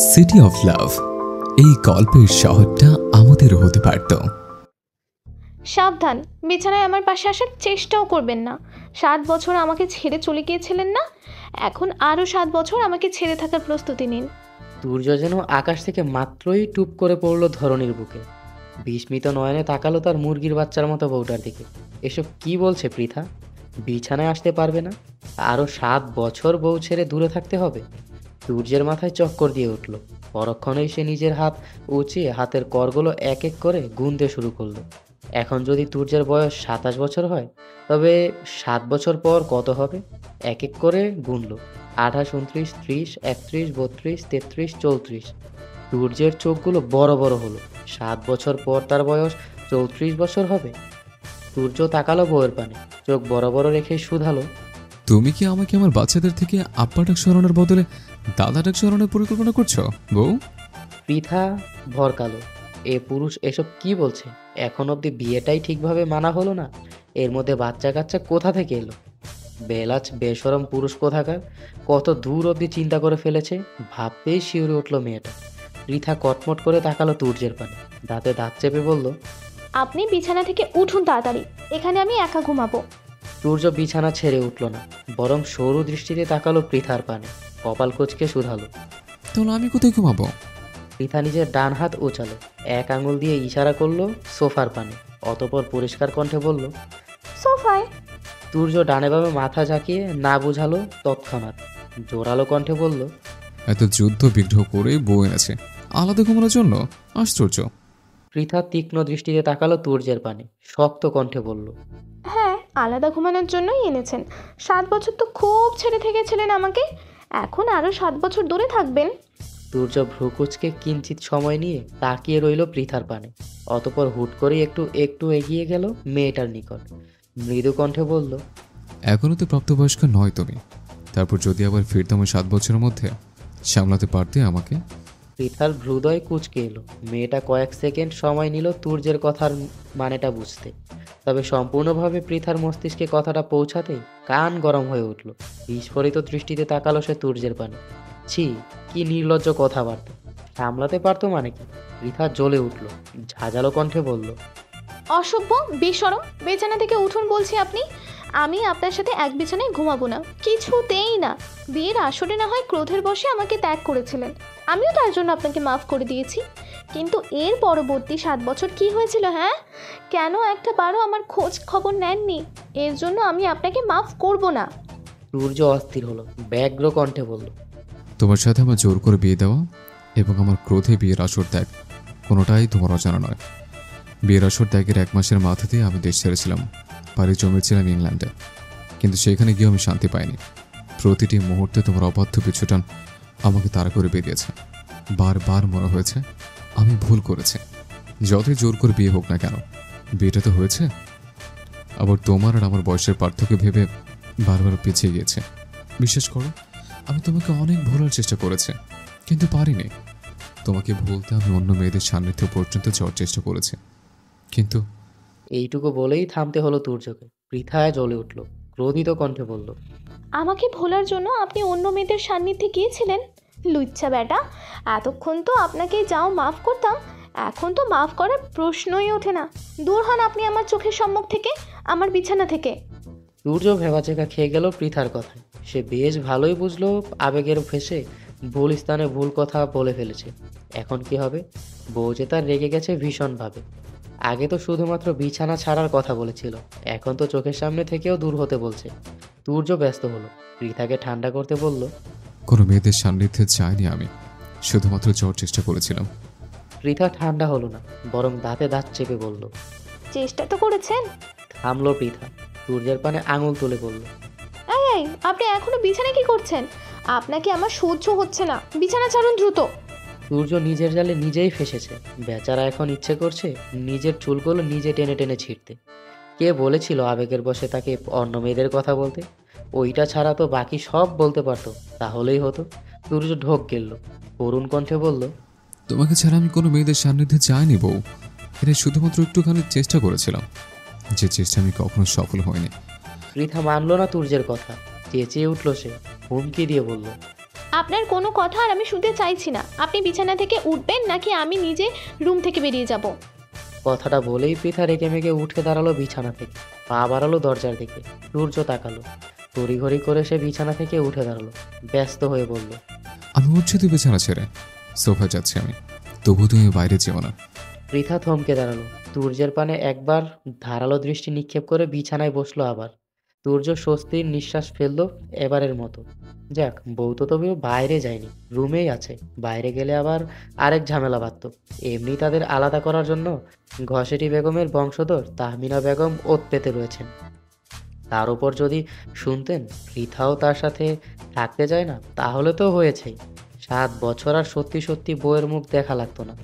City of love, এই গল্পের শহরটা আমাদেরও হতে পারত। সাবধান, বিছানায় আমার পাশে আসার চেষ্টাও করবেন না। 7 বছর আমাকে ছেড়ে চলে গিয়েছিলেন না, এখন আরও 7 বছর আমাকে ছেড়ে থাকার প্রস্তুতি নিন। সূর্য যেন আকাশ থেকে মাত্রই টুপ করে পড়ল ধরণীর বুকে। বিস্মিত নয়নে তাকালো তার মুরগির বাচ্চার মতো বউটার দিকে। এসব কি বলছে পৃথা? বিছানায় আসতে পারবে না? আরও 7 বছর বউ ছেড়ে দূরে থাকতে হবে? সূর্যের মাথায় চক্কর দিয়ে উঠল। পরক্ষণেই সে নিজের হাত উঁচিয়ে হাতের করগুলো এক এক করে গুনতে শুরু করলো। এখন যদি সূর্যের বয়স 27 বছর হয়, তবে 7 বছর পর কত হবে? এক এক করে গুনল। 28, 29, 30, 31, 32, 33, 34। সূর্যের চোখগুলো বড় বড় হলো। 7 বছর পর তার বয়স 34 বছর হবে। সূর্য তাকালো বউয়ের পানে, চোখ বড় বড় রেখে শুধালো, তুমি কি আমাকে আমার বাচ্চাদের থেকে আব্বা ডাক সরানোর বদলে দাদা ডাক সরানোর পরিকল্পনা করছো বউ? পৃথা ভরকালো। এ পুরুষ এসব কি বলছে? এখন অবধি বিয়েটাই ঠিকভাবে মানা হলো না, এর মধ্যে বাচ্চা কাচ্চা কোথা থেকে এলো? বেলাজ বেশরম পুরুষ কোথাকার, কত দূর অবধি চিন্তা করে ফেলেছে, ভাবতেই শিউরে উঠল মেয়েটা। পৃথা কটমট করে তাকালো সূর্যের পানে, দাঁতে দাঁত চেপে বলল, আপনি বিছানা থেকে উঠুন তাড়াতাড়ি, এখানে আমি একা ঘুমাবো। সূর্য বিছানা ছেড়ে উঠল না, বরং সরু দৃষ্টিতে তাকালো পৃথার পানে, কপাল কুঁচকে শুধালো। তাহলে আমি কোথায় ঘুমাবো? পৃথা নিজের ডান হাত উচালো, এক আঙুল দিয়ে ইশারা করলো সোফার পানে, অতঃপর পরিষ্কার কণ্ঠে বলল, সোফায়। সূর্য ডানে বামে মাথা ঝাঁকিয়ে না বুঝালো তৎক্ষণাৎ, জোরালো কণ্ঠে বলল, এত যুদ্ধ বিগ্রহ করে বউ এনেছে আলাদা ঘুমানোর জন্য? আশ্চর্য। পৃথা তীক্ষ্ণ দৃষ্টিতে তাকালো সূর্যের পানে, শক্ত কণ্ঠে বলল, হ্যাঁ, আলাদা ঘুমানোর জন্যই এনেছেন। 7 বছর তো খুব ছেড়ে থেকেছিলেন আমাকে, এখন আরও 7 বছর দূরে থাকবেন। সূর্য ভ্রুকুচকে কিঞ্চিত সময় নিয়ে তাকিয়ে রইল পৃথার পানে, অতঃপর হুট করে একটু একটু এগিয়ে গেল মেয়েটার নিকট, মৃদু কণ্ঠে বলল, এখনো তো প্রাপ্তবয়স্ক নয় তুমি, তারপর যদি আবার ফিরতাম 7 বছরের মধ্যে, সামলাতে পারতে আমাকে? পৃথার হৃদয় কুঁচকে এলো। মেয়েটা কয়েক সেকেন্ড সময় নিল সূর্যের কথার মানেটা বুঝতে, তবে সম্পূর্ণভাবে পৃথার মস্তিষ্কে কথাটা পৌঁছাতেই কান গরম হয়ে উঠল। বিস্ফোরিত দৃষ্টিতে তাকালো সে সূর্যের পানে। ছি, কি নির্লজ্জ কথাবার্তা! সামলাতে পারতো মানে কি? পৃথা জ্বলে উঠল, ঝাঁঝালো কণ্ঠে বলল, অসভ্য, বেশরম, বিছানা থেকে উঠুন বলছি আপনি। আমি আপনার সাথে এক বিছানায় ঘুমাবো না, কিছুতেই না। বিয়ের আসরে না হয় ক্রোধের বশে আমাকে ত্যাগ করেছিলেন, আমিও তার জন্য আপনাকে মাফ করে দিয়েছি, কিন্তু এর পরবর্তী 7 বছর কি হয়েছিল? হ্যাঁ, কেন একটা বারও আমার খোঁজ খবর নেননি? এর জন্য আমি আপনাকে মাফ করব না। সূর্য অস্থির হলো, ব্যগ্র কণ্ঠে বলল, তোমার সাথে আমার জোর করে বিয়ে দেওয়া এবং আমার ক্রোধে বিয়ের আসর ত্যাগ কোনোটাই তোমার অজানা নয়। বিয়ের আসর ত্যাগের 1 মাসের মাথাতেই আমি দেশ ছেড়েছিলাম, পাড়ি জমেছিলাম ইংল্যান্ডে, কিন্তু সেখানে গিয়ে আমি শান্তি পাইনি। প্রতিটি মুহূর্তে তোমার অবাধ্য পিছুটান আমাকে তাড়া করে বেরিয়েছে। বারবার মনে হয়েছে আমি ভুল করেছি। যতই জোর করে বিয়ে হোক না কেন, বিয়েটা তো হয়েছে। আবার তোমার আর আমার বয়সের পার্থক্য ভেবে বারবার পিছিয়ে গিয়েছে। বিশ্বাস করো, আমি তোমাকে অনেক ভোলার চেষ্টা করেছি, কিন্তু পারিনি। তোমাকে ভুলতে আমি অন্য মেয়েদের সান্নিধ্য পর্যন্ত যাওয়ার চেষ্টা করেছি, কিন্তু এইটুকু বলেই থামতে হলো সূর্যকে। পৃথায় জ্বলে উঠল, ক্রোধিত কণ্ঠে বলল, আমাকে ভোলার জন্য আপনি অন্য মেয়েদের সান্নিধ্যে গিয়েছিলেন? লুচ্ছা বেটা, এতক্ষণ তো আপনাকে যাও মাফ করতাম, এখন তো মাফ করার প্রশ্নই ওঠে না। দূর হন আপনি আমার চোখের সম্মুখ থেকে, আমার বিছানা থেকে। সূর্য ভেবাচেকা খেয়ে গেল পৃথার কথায়। সে বেশ ভালোই বুঝলো আবেগের ফেঁসে ভুল স্থানে ভুল কথা বলে ফেলেছে। এখন কি হবে? বউ যে তার রেগে গেছে ভীষণভাবে। আগে তো শুধুমাত্র বিছানা ছাড়ার কথা বলেছিল, এখন তো চোখের সামনে থেকেও দূর হতে বলছে। সূর্য ব্যস্ত হলো, পৃথাকে ঠান্ডা করতে বলল, কোনো মেয়েদের সান্নিধ্যে যাইনি আমি, শুধুমাত্র যাওয়ার চেষ্টা করেছিলাম। পৃথা ঠান্ডা হলো না, বরং দাঁতে দাঁত চেপে বলল, চেষ্টা তো করেছেন। থামলো পৃথা, সূর্যের পানে আঙুল তুলে বলল, এই এই, আপনি এখনো বিছানা কি করছেন? আপনাকে আমার সহ্য হচ্ছে না, বিছানা ছাড়ুন দ্রুত। সূর্য নিজের জালে নিজেই ফেসেছে। বেচারা এখন ইচ্ছে করছে নিজের চুলগুলো নিজে টেনে টেনে ছিঁড়তে। কে বলেছিল আবেগের বশে তাকে অন্য মেয়েদের কথা বলতে? ওইটা ছাড়া তো বাকি সব বলতে পারতো, তাহলেই হতো। সূর্য ঢোক গেল, করুণ কণ্ঠে বলল, তোমাকে ছাড়া আমি কোনো মেয়েদের সান্নিধ্যে যাইনি বউ, এটা শুধুমাত্র একটুখানি চেষ্টা করেছিলাম, যে চেষ্টা আমি কখনো সফল হইনি। পৃথা মানল না সূর্যের কথা, চেঁচিয়ে উঠল সে, হুমকি দিয়ে বলল, আপনার কোনো কথা আর আমি শুনতে চাইছি না। আপনি বিছানা থেকে উঠবেন নাকি আমি নিজে রুম থেকে বেরিয়ে যাব? কথাটা বলেই পৃথা রেগে মেগে উঠে দাঁড়ালো বিছানা থেকে, পা বাড়ালো দরজার দিকে। সূর্য তাকালো, তড়িঘড়ি করে সে বিছানা থেকে উঠে দাঁড়ালো, ব্যস্ত হয়ে বলল, আমি উঠছি তুই বিছানা ছেড়ে, সোফায় যাচ্ছি আমি, তবু তুমি বাইরে যেও না। পৃথা থমকে দাঁড়ালো, সূর্যের পানে একবার ধারালো দৃষ্টি নিক্ষেপ করে বিছানায় বসলো আবার। সূর্য স্বস্তির নিঃশ্বাস ফেললো এবারের মতো। যাক, বউ তো তবেও বাইরে যায়নি, রুমেই আছে। বাইরে গেলে আবার আরেক ঝামেলা বাঁধত। এমনি তাদের আলাদা করার জন্য ঘসেটি বেগমের বংশধর তাহমিনা বেগম ওত পেতে রয়েছেন। তার উপর যদি শুনতেন পৃথাও তার সাথে থাকতে যায় না, তাহলে তো হয়েছেই। 7 বছর আর সত্যি সত্যি বউয়ের মুখ দেখা লাগতো না।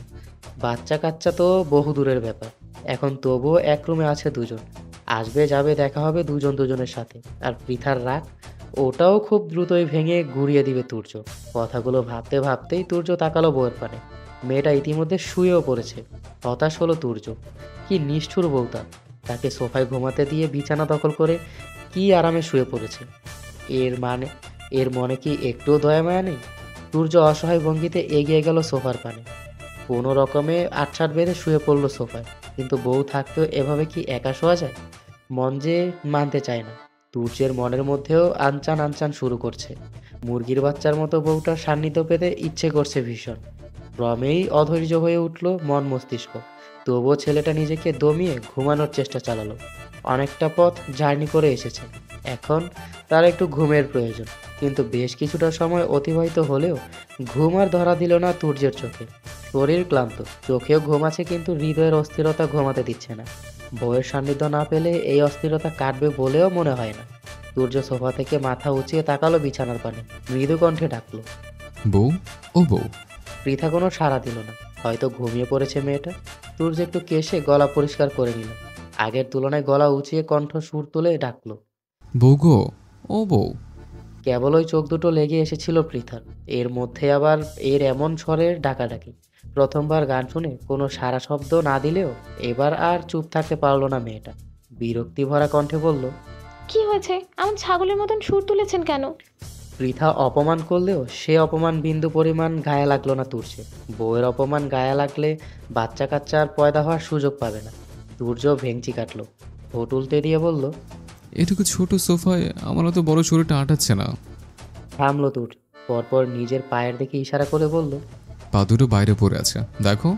বাচ্চা কাচ্চা তো বহু দূরের ব্যাপার। এখন তবুও এক রুমে আছে দুজন, আসবে যাবে দেখা হবে দুজন দুজনের সাথে। আর পৃথার রাগ, ওটাও খুব দ্রুতই ভেঙে গুড়িয়ে দিবে তুর্য। কথাগুলো ভাবতে ভাবতেই তুর্য তাকালো বউয়ের পানে। মেয়েটা ইতিমধ্যে শুয়েও পড়েছে। হতাশ হলো তুর্য। কি নিষ্ঠুর বউ তার! তাকে সোফায় ঘুমাতে দিয়ে বিছানা দখল করে কি আরামে শুয়ে পড়েছে। এর মনে কি একটুও দয়া মায়া নেই? তুর্য অসহায় ভঙ্গিতে এগিয়ে গেল সোফার পানে। কোনো রকমে আটসাট বেঁধে শুয়ে পড়লো সোফায়। কিন্তু বউ থাকতেও এভাবে কি একা শোয়া যায়? মন যে মানতে চায় না। তুর্যের মনের মধ্যেও আনচান আনচান শুরু করছে। মুরগির বাচ্চার মতো বউটার সান্নিধ্য পেতে ইচ্ছে করছে ভীষণ। ক্রমেই অধৈর্য হয়ে উঠল মন মস্তিষ্ক। তবুও ছেলেটা নিজেকে দমিয়ে ঘুমানোর চেষ্টা চালালো। অনেকটা পথ জার্নি করে এসেছে, এখন তার একটু ঘুমের প্রয়োজন। কিন্তু বেশ কিছুটা সময় অতিবাহিত হলেও ঘুম আর ধরা দিল না তুর্যের চোখে। শরীর ক্লান্ত, চোখেও ঘুম আছে, কিন্তু হৃদয়ের অস্থিরতা ঘুমাতে দিচ্ছে না। বউয়ের সান্নিধ্য না পেলে এই অস্থিরতা কাটবে বলেও মনে হয় না। সূর্য সোফা থেকে মাথা উঁচিয়ে তাকালো বিছানার পানে, মৃদু কণ্ঠে ডাকলো, বউ, ও বউ। পৃথা কোনো সাড়া দিল না। হয়তো ঘুমিয়ে পড়েছে মেয়েটা। সূর্য একটু কেশে গলা পরিষ্কার করে নিল। আগের তুলনায় গলা উঁচিয়ে কণ্ঠ সুর তুলে ডাকলো, বউ গো, ও বউ। কেবল ওই চোখ দুটো লেগে এসেছিল পৃথার। এর মধ্যে আবার এর এমন স্বরের ডাকাডাকি। প্রথমবার গান শুনে কোনো সারা শব্দ না দিলেও এবার আর চুপ থাকতে পারলো না মেয়েটা। বিরক্তি ভরা কণ্ঠে বলল, কি হয়েছে? এমন ছাগলের মতন সুর তুলেছেন কেন? পৃথা অপমান করলেও সে অপমান বিন্দু পরিমাণ গায়ে লাগলো না তুর্যে। বউয়ের অপমান গায়ে লাগলে বাচ্চা কাচ্চা আর পয়দা হওয়ার সুযোগ পাবে না। তুর্য ভেঙচি কাটলো, ঠোঁট উল্টে দিয়ে বলল, এটুকু ছোট সোফায় আমার তো বড় শরীরটা আটাচ্ছে না। থামলো তুর্য। পরপর নিজের পায়ের দিকে ইশারা করে বলল, পা দুটো বাইরে পড়ে আছে, দেখো।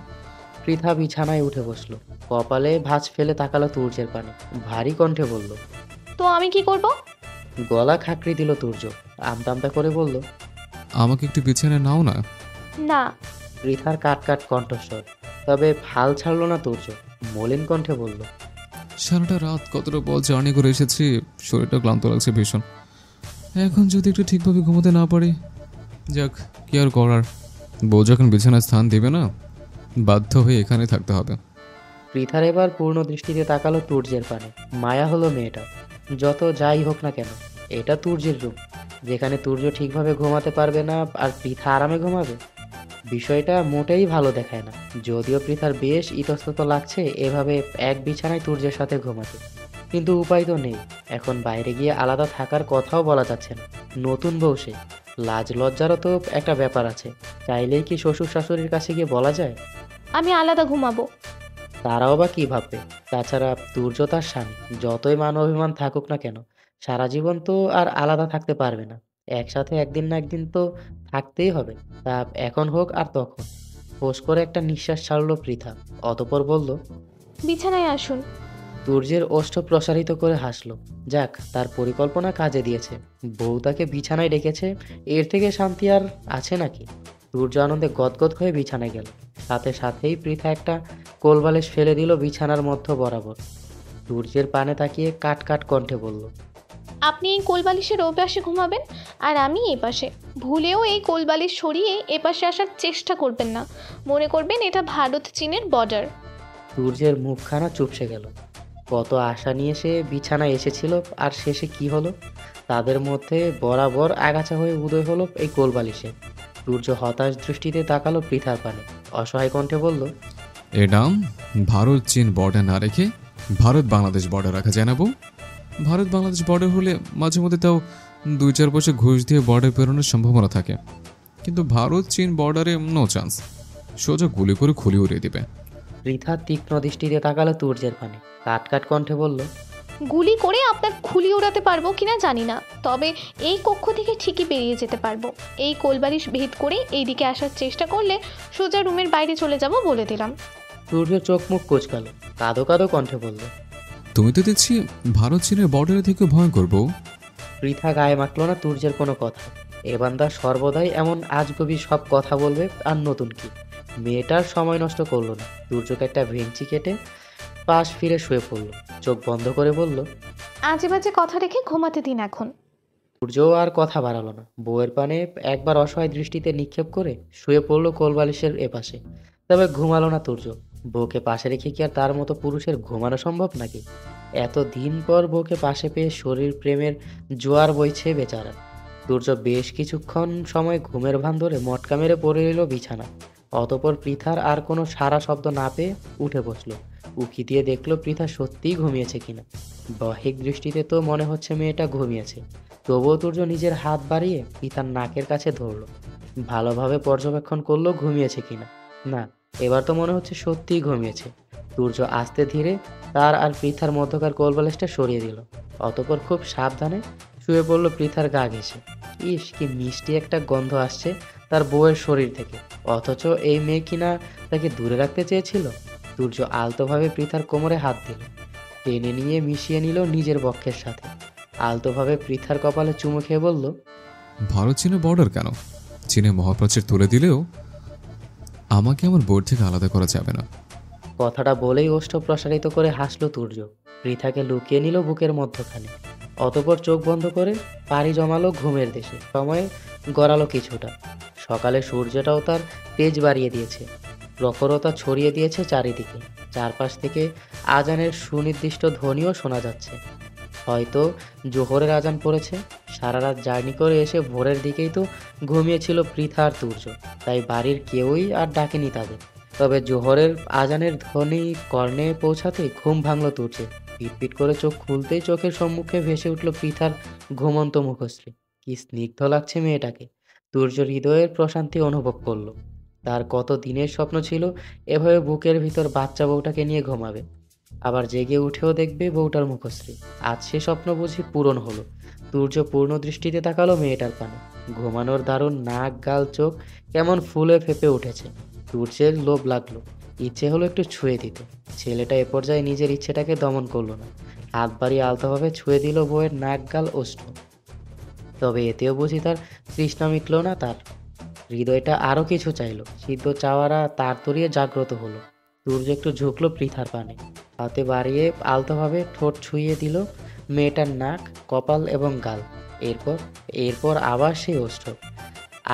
পৃথা বিছানায় উঠে বসলো, কপালে ভাঁজ ফেলে তাকালো তুর্যের পানে, ভারী কণ্ঠে বলল, তো আমি কি করব? গলা খাকড়ি দিল তুর্য, আমতা আমতা করে বলল, আমাকে একটু বিছানায় নাও না। না। পৃথার কাট কাট কণ্ঠস্বর। তবে হাল ছাড়লো না তুর্য, মলিন কণ্ঠে বলল, সারাটা রাত কতটা পথ জার্নি করে এসেছি, শরীরটা ক্লান্ত লাগছে ভীষণ। এখন যদি একটু ঠিকভাবে ঘুমোতে না পারি, যাক, কি আর করার। বউ যখন বিছানায় স্থান দিবে না, বাধ্য হয়ে এখানে থাকতে হবে। পৃথার এবার পূর্ণ দৃষ্টিতে তাকালো তুর্যের পানে। মায়া হলো মেয়েটা। যত যাই হোক না কেন, এটা তুর্যের রূপ, যেখানে তুর্য ঠিকভাবে ঘুমাতে পারবে না আর পৃথা আরামে ঘুমাবে। বিষয়টা মোটেই ভালো দেখায় না। যদিও পৃথার বেশ ইতস্তত লাগছে এভাবে এক বিছানায় তুর্যের সাথে ঘুমাতে, কিন্তু উপায় তো নেই। এখন বাইরে গিয়ে আলাদা থাকার কথাও বলা যাচ্ছে না। নতুন বউ সে, লাজ লজ্জারও তো একটা ব্যাপার আছে। চাইলেই কি শ্বশুর শাশুড়ির কাছে গিয়ে বলা যায়? আমি আলাদা ঘুমাবো। তারাও বা কি ভাববে? তাছাড়া তুর্য তার স্বামী, যতই মান অভিমান থাকুক না কেন, সারা জীবন তো আর আলাদা থাকতে পারবে না। একসাথে একদিন না একদিন তো থাকতেই হবে, তা এখন হোক আর তখন। ফোঁস করে একটা নিঃশ্বাস ছাড়ল পৃথা, অতঃপর বলল, বিছানায় আসুন। তুর্যের ওষ্ঠ প্রসারিত করে হাসল। যাক, তার পরিকল্পনা কাজে দিয়েছে। বউ তাকে বিছানায় ডেকেছে, এর থেকে শান্তি আর আছে নাকি? তুর্য আনন্দে গদগদ হয়ে বিছানায় গেল। সাথে সাথেই পৃথা একটা কোলবালিশ ফেলে দিল বিছানার মধ্য বরাবর। তুর্যের পানে তাকিয়ে কাট কাট কণ্ঠে বলল, আপনি এই কোলবালিশের ও পাশে ঘুমাবেন আর আমি এই পাশে। ভুলেও এই কোলবালিশ সরিয়ে এ পাশে আসার চেষ্টা করবেন না। মনে করবেন এটা ভারত চীনের বর্ডার। তুর্যের মুখখানা চুপসে গেল। কত আশা নিয়ে সে বিছানায় এসেছিল, আর শেষে কি হলো? তাদের মধ্যে বরাবর আগাছা হয়ে উদয় হলো এই কোলবালিশে। তুর্য হতাশ দৃষ্টিতে তাকালো পৃথার পানে, অসহায় কণ্ঠে বলল, এটা ভারত চীন বর্ডার না রেখে ভারত বাংলাদেশ বর্ডার রাখা যায় না বউ? ভারত বাংলাদেশ বর্ডার হলে মাঝে মধ্যে তাও 2-4 বছর ঘুষ দিয়ে বর্ডার পেরোনোর সম্ভাবনা থাকে। কিন্তু ভারত চীন বর্ডারে নো চান্স, সোজা গুলি করে খুলি উড়িয়ে দিবে। পৃথা তীক্ষ্ণ দৃষ্টিতে তাকালো তুর্যের পানে, কাট কাট কণ্ঠে বলল, গুলি করে আপনার খুলি ওড়াতে পারবো কিনা জানি না, তবে এই কক্ষ থেকে ঠিকই বেরিয়ে যেতে পারবো। এই কোলবালিশ ভেদ করে এইদিকে আসার চেষ্টা করলে সোজা রুমের বাইরে চলে যাব বলে দিলাম। সূর্য চোখ মুখ কোচকালো, কাঁদো কাঁদো কণ্ঠে বলল, তুমি তো দেখছি ভারত চীনের বর্ডারে থেকে ভয়ঙ্কর বউ। পৃথা গায়ে মাখল না তুর্যের কোনো কথা। এ বান্দা সর্বদাই এমন আজগবি সব কথা বলবে, আর নতুন কি। মেয়েটার সময় নষ্ট করলো না, তুর্যকে একটা ভেঞ্চি কেটে পাশ ফিরে শুয়ে পড়ল, চোখ বন্ধ করে বলল, আজে বাজে কথা রেখে ঘুমাতে দিন এখন। সূর্যও আর কথা বাড়ালো না, বউয়ের পানে একবার অসহায় দৃষ্টিতে নিক্ষেপ করে শুয়ে পড়লো কোলবালিশের এপাশে। তবে ঘুমালো না তুর্য। বউকে পাশে রেখে কি আর তার মতো পুরুষের ঘুমানো সম্ভব নাকি? এত দিন পর বউকে পাশে পেয়ে শরীর প্রেমের জোয়ার বইছে বেচারা। তুর্য বেশ কিছুক্ষণ সময় ঘুমের ভান ধরে মটকা মেরে পড়ে এলো বিছানা। অতপর পৃথার আর কোনো সারা শব্দ না পেয়ে উঠে বসলো। উকি দিয়ে দেখলো পৃথা সত্যিই ঘুমিয়েছে কিনা। বহিক দৃষ্টিতে তো মনে হচ্ছে মেয়েটা ঘুমিয়েছে। তবুও তুর্য নিজের হাত বাড়িয়ে পৃথার নাকের কাছে ধরলো, ভালোভাবে পর্যবেক্ষণ করলো ঘুমিয়েছে কিনা। না, এবার তো মনে হচ্ছে সত্যিই ঘুমিয়েছে। তুর্য আস্তে ধীরে তার আর পৃথার মধ্যকার কোলবালিশটা সরিয়ে দিল। অতপর খুব সাবধানে শুয়ে পড়লো পৃথার গা ঘেঁষে। ইস, কি মিষ্টি একটা গন্ধ আসছে তার বউয়ের শরীর থেকে, অথচ এই মেয়ে কিনা তাকে দূরে রাখতে চেয়েছিল। তুর্য আলতোভাবে পৃথার কোমরে হাত দিল, টেনে নিয়ে মিশিয়ে নিল নিজের বক্ষের সাথে। আলতোভাবে পৃথার কপালে চুমু খেয়ে বলল, ভারত চীনের বর্ডার কেন, চীনে মহাপ্রাচীর তুলে দিলেও আমাকে আমার বোর্ড থেকে আলাদা করা যাবে না। কথাটা বলেই ওষ্ঠ প্রসারিত করে হাসলো তুর্য, পৃথাকে লুকিয়ে নিল বুকের মধ্যখানে। অতপর চোখ বন্ধ করে পাড়ি জমালো ঘুমের দেশে। সময় গড়ালো কিছুটা। সকালে সূর্যটাও তার তেজ বাড়িয়ে দিয়েছে, প্রখরতা ছড়িয়ে দিয়েছে চারিদিকে। চারপাশ থেকে আজানের সুনির্দিষ্ট ধ্বনিও শোনা যাচ্ছে। হয়তো জোহরের আজান পড়েছে। সারা রাত জার্নি করে এসে ভোরের দিকেই তো ঘুমিয়েছিল পৃথা আর তুর্য, তাই বাড়ির কেউই আর ডাকেনি তাদের। তবে জোহরের আজানের ধ্বনি কর্ণে পৌঁছাতেই ঘুম ভাঙল তুর্যের। পিটপিট করে চোখ খুলতেই চোখের সম্মুখে ভেসে উঠল পৃথার ঘুমন্ত মুখশ্রী। কি স্নিগ্ধ লাগছে মেয়েটাকে। তুর্য হৃদয়ের প্রশান্তি অনুভব করলো। তার কত দিনের স্বপ্ন ছিল এভাবে বুকের ভিতর বাচ্চা বউটাকে নিয়ে ঘুমাবে, আবার জেগে উঠেও দেখবে বউটার মুখশ্রী। আজ সে স্বপ্ন বুঝি পূরণ হলো। তুর্য পূর্ণ দৃষ্টিতে তাকালো মেয়েটার পানে। ঘুমানোর দারুণ নাক, গাল, চোখ কেমন ফুলে ফেপে উঠেছে। তুর্যের লোভ লাগলো, ইচ্ছে হলো একটু ছুঁয়ে দিতে। ছেলেটা এ পর্যায়ে নিজের ইচ্ছেটাকে দমন করলো না, হাত বাড়িয়ে আলতোভাবে ছুঁয়ে দিল বউয়ের নাক, গাল, ওষ্ঠ। তবে এতেও বুঝি তার তৃষ্ণা মিটল না। তার হৃদয়টা আরও কিছু চাইলো। সিদ্ধ চাওয়ারা তার তরিয়ে জাগ্রত হলো। সূর্য একটু ঝুঁকলো পৃথার পানে, হাতে বাড়িয়ে আলতোভাবে ঠোঁট ছুঁয়ে দিল মেয়েটার নাক, কপাল এবং গাল। এরপর এরপর আবার সেই ওষ্ঠ।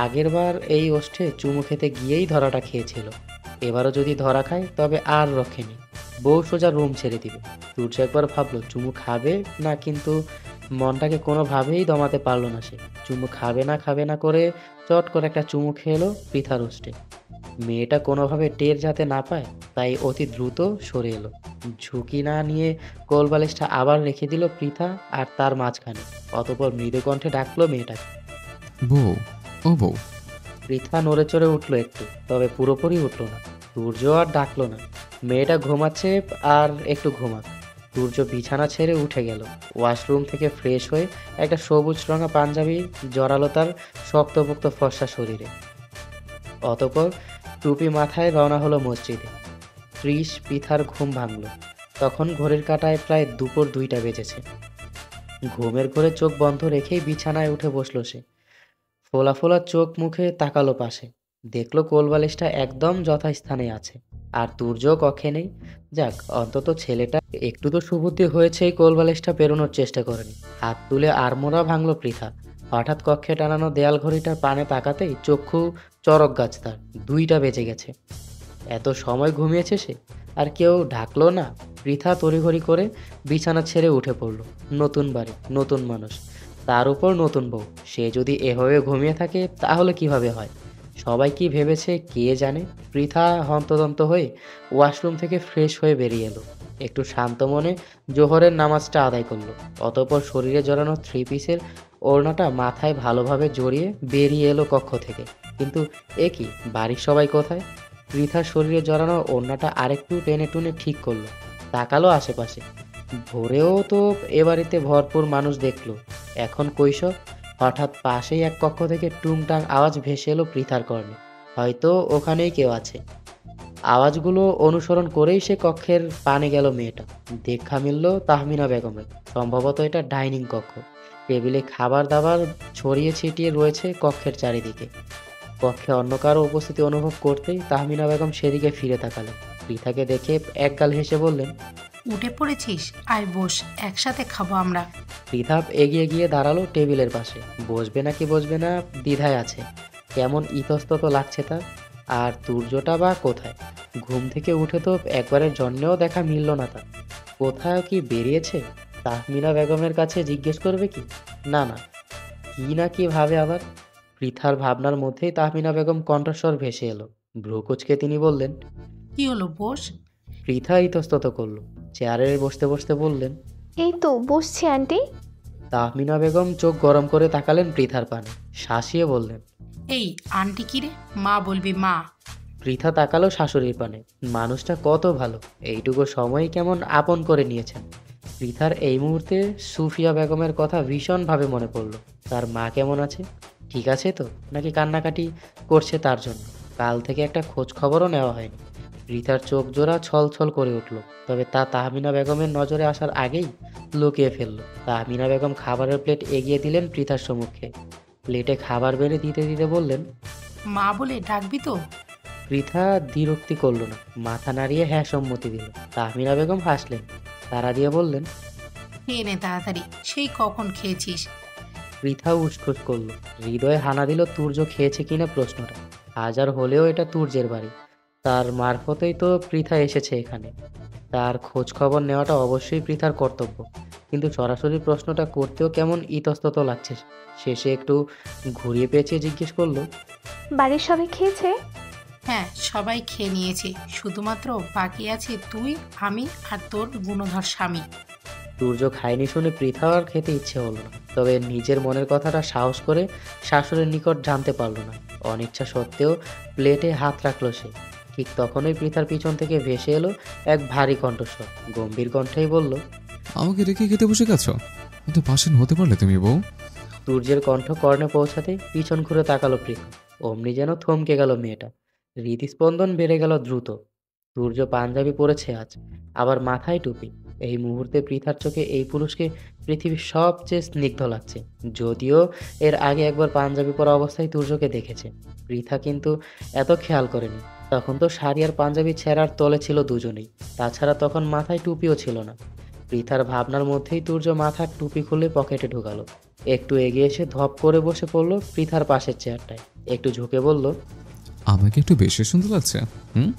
আগেরবার এই ওষ্ঠে চুমু খেতে গিয়েই ধরাটা খেয়েছিল। এবারও যদি ধরা খায় তবে আর রক্ষেনি, বউ সোজা রুম ছেড়ে দিবে। সূর্য একবার ভাবলো চুমু খাবে না, কিন্তু মনটাকে কোনোভাবেই দমাতে পারলো না সে। চুমু খাবে না করে চট করে একটা চুমু খেয়ে এলো পৃথার ওষ্ঠে। মেয়েটা কোনোভাবে টের যাতে না পায় তাই অতি দ্রুত সরে এলো। ঝুঁকি না নিয়ে কোলবালিশটা আবার রেখে দিল পৃথা আর তার মাঝখানে। অতপর মৃদু কণ্ঠে ডাকলো মেয়েটাকে, বউ, ও বউ। পৃথা নড়ে চড়ে উঠলো একটু, তবে পুরোপুরি উঠলো না। সূর্য আর ডাকলো না, মেয়েটা ঘুমাচ্ছে আর একটু ঘুমাক। সূর্য বিছানা ছেড়ে উঠে গেল। ওয়াশরুম থেকে ফ্রেশ হয়ে একটা সবুজ রঙা পাঞ্জাবি জড়ালো তার শক্তপোক্ত ফর্সা শরীরে। অতপর টুপি মাথায় রওনা হলো মসজিদে। পৃথার ঘুম ভাঙল। তখন ঘড়ির কাঁটায় প্রায় দুপুর 2টা বেজেছে। ঘুমের ঘোরে চোখ বন্ধ রেখেই বিছানায় উঠে বসলো সে। ফোলা ফোলা চোখ মুখে তাকালো পাশে, দেখলো কোলবালিশটা একদম যথাস্থানে আছে, আর তুর্য কক্ষে নেই। যাক, অন্তত ছেলেটা একটু তো সুবুদ্ধি হয়েছে, এই কোলবালিশটা পেরোনোর চেষ্টা করেনি। হাত তুলে আড়মোড়া ভাঙলো পৃথা। হঠাৎ কক্ষে টানানো দেয়াল ঘড়িটার পানে তাকাতেই চক্ষু চরক গাছ তার। 2টা বেজে গেছে। এত সময় ঘুমিয়েছে সে, আর কেউ ঢাকলো না। পৃথা তড়িঘড়ি করে বিছানা ছেড়ে উঠে পড়লো। নতুন বাড়ি, নতুন মানুষ, তার উপর নতুন বউ। সে যদি এভাবে ঘুমিয়ে থাকে তাহলে কিভাবে হয়? সবাই কি ভেবেছে কে জানে। পৃথা হন্তদন্ত হয়ে ওয়াশরুম থেকে ফ্রেশ হয়ে বেরিয়ে এলো। একটু শান্ত মনে জোহরের নামাজটা আদায় করলো। অতঃপর শরীরে জড়ানো 3 পিসের ওড়নাটা মাথায় ভালোভাবে জড়িয়ে বেরিয়ে এলো কক্ষ থেকে। কিন্তু এ কি, বাড়ির সবাই কোথায়? পৃথার শরীরে জড়ানো ওড়নাটা আরেকটু টেনে টুনে ঠিক করলো, তাকালো আশেপাশে। ভোরেও তো এ বাড়িতে ভরপুর মানুষ দেখলো, এখন কৈশোর। হঠাৎ পাশেই এক কক্ষ থেকে টুংটাং আওয়াজ ভেসে এলো পৃথার কর্ণে। হয়তো ওখানেই কেউ আছে। আওয়াজগুলো অনুসরণ করেই সে কক্ষের পানে গেল মেয়েটা। দেখা মিলল তাহমিনা বেগমের। সম্ভবত এটা ডাইনিং কক্ষ। টেবিলে খাবার দাবার ছড়িয়ে ছিটিয়ে রয়েছে কক্ষের চারিদিকে। কক্ষে অন্য কারো উপস্থিতি অনুভব করতেই তাহমিনা বেগম সেদিকে ফিরে তাকালেন। পৃথাকে দেখে একগাল হেসে বললেন, উঠে পড়েছিস, আয় বস, একসাথে খাবো আমরা। পৃথা এগিয়ে গিয়ে দাঁড়ালো টেবিলের পাশে। বসবে নাকি বসবে না দ্বিধায় আছে। কেমন ইতস্তত লাগছে তার। আর তুর্যটা বা কোথায়? ঘুম থেকে উঠে তো একবারের জন্যেও দেখা মিলল না তার। কোথাও কি বেরিয়েছে? তাহমিনা বেগমের কাছে জিজ্ঞেস করবে কি? না না, কি না কি ভাবে আবার। পৃথার ভাবনার মধ্যেই তাহমিনা বেগম কণ্ঠস্বর ভেসে এলো। ভ্রু কুঁচকে তিনি বললেন। কি হলো, বস। পৃথা ইতস্তত করল। চেয়ারে বসতে বসতে বললেন, এই তো বসছি আন্টি। তাহমিনা বেগম চোখ গরম করে তাকালেন পৃথার পানে, শাসিয়ে বললেন, এই আন্টি কি রে, মা বলবি মা। পৃথা তাকালো শাশুড়ির পানে। মানুষটা কত ভালো, এইটুকু সময় কেমন আপন করে নিয়েছেন। পৃথার এই মুহূর্তে সুফিয়া বেগমের কথা ভীষণভাবে মনে পড়ল। তার মা কেমন আছে? ঠিক আছে তো, নাকি কান্নাকাটি করছে তার জন্য? কাল থেকে একটা খোঁজ খবরও নেওয়া হয়নি। পৃথার চোখ জোড়া ছল ছল করে উঠল। তবে তা তাহমিনা বেগমের নজরে আসার আগেই লুকিয়ে ফেলল। তাহমিনা বেগম খাবারের প্লেট এগিয়ে দিলেন পৃথার সম্মুখে। প্লেটে খাবার বেড়ে দিতে দিতে বললেন, মা বলে ডাকবি তো? পৃথা দ্বিরুক্তি করল না, মাথা নাড়িয়ে হ্যাঁ সম্মতি দিল। তাহমিনা বেগম হাসলেন, তারা দিয়ে বললেন, খেয়ে নে তাড়াতাড়ি, সেই কখন খেয়েছিস? পৃথা উসখুস করল। হৃদয়ে হানা দিল তুর্য খেয়েছে কিনা প্রশ্নটা। হাজার হলেও এটা তুর্যের বাড়ি। তার মারফতেই তো পৃথা এসেছে এখানে। তার খোঁজ খবর নেওয়াটা অবশ্যই পৃথার কর্তব্য। কিন্তু সরাসরি প্রশ্নটা করতেও কেমন ইতস্তত লাগছে। শেষে একটু ঘুরিয়ে পেঁচিয়ে জিজ্ঞেস করলো, বাড়ির সবাই খেয়েছে? হ্যাঁ, সবাই খেয়ে নিয়েছে, শুধুমাত্র বাকি আছে তুই, আমি আর তোর গুণধর স্বামী। সূর্য খায়নি শুনে পৃথা আর খেতে ইচ্ছে হলো না। তবে নিজের মনের কথাটা সাহস করে শাশুড়ির নিকট জানতে পারল না। অনিচ্ছা সত্ত্বেও প্লেটে হাত রাখলো সে। ঠিক তখনই পৃথার পিছন থেকে ভেসে এলো এক ভারী কণ্ঠস্বর। গম্ভীর কণ্ঠেই বলল, আমাকে রেখে খেতে বসে গেছো? এত পাশান হতে পারলে তুমি বউ? সূর্যের কণ্ঠ কর্ণে পৌঁছাতে পিছন ঘুরে তাকালো পৃথা। অমনি যেন থমকে গেল মেয়েটা। হৃদস্পন্দন বেড়ে গেল দ্রুত। সূর্য পাঞ্জাবি পরেছে আজ, আবার মাথায় টুপি। এই মুহূর্তে পৃথার চোখে এই পুরুষকে পৃথিবীর সবচেয়ে স্নিগ্ধ লাগছে। যদিও এর আগে একবার পাঞ্জাবি পরা অবস্থায় সূর্যকে দেখেছে। পৃথা কিন্তু এত খেয়াল করেনি। তখন তো শাড়ি আর পাঞ্জাবি ছেঁড়ার তলে ছিল দুজনেই। তাছাড়া তখন মাথায় টুপিও ছিল না। পৃথার ভাবনার মধ্যেই সূর্য মাথার টুপি খুলে পকেটে ঢুকালো। একটু এগিয়ে এসে ধপ করে বসে পড়লো পৃথার পাশের চেয়ারটায়। একটু ঝুঁকে বলল, আমাকে একটু বেশি সুন্দর লাগছে। হুম।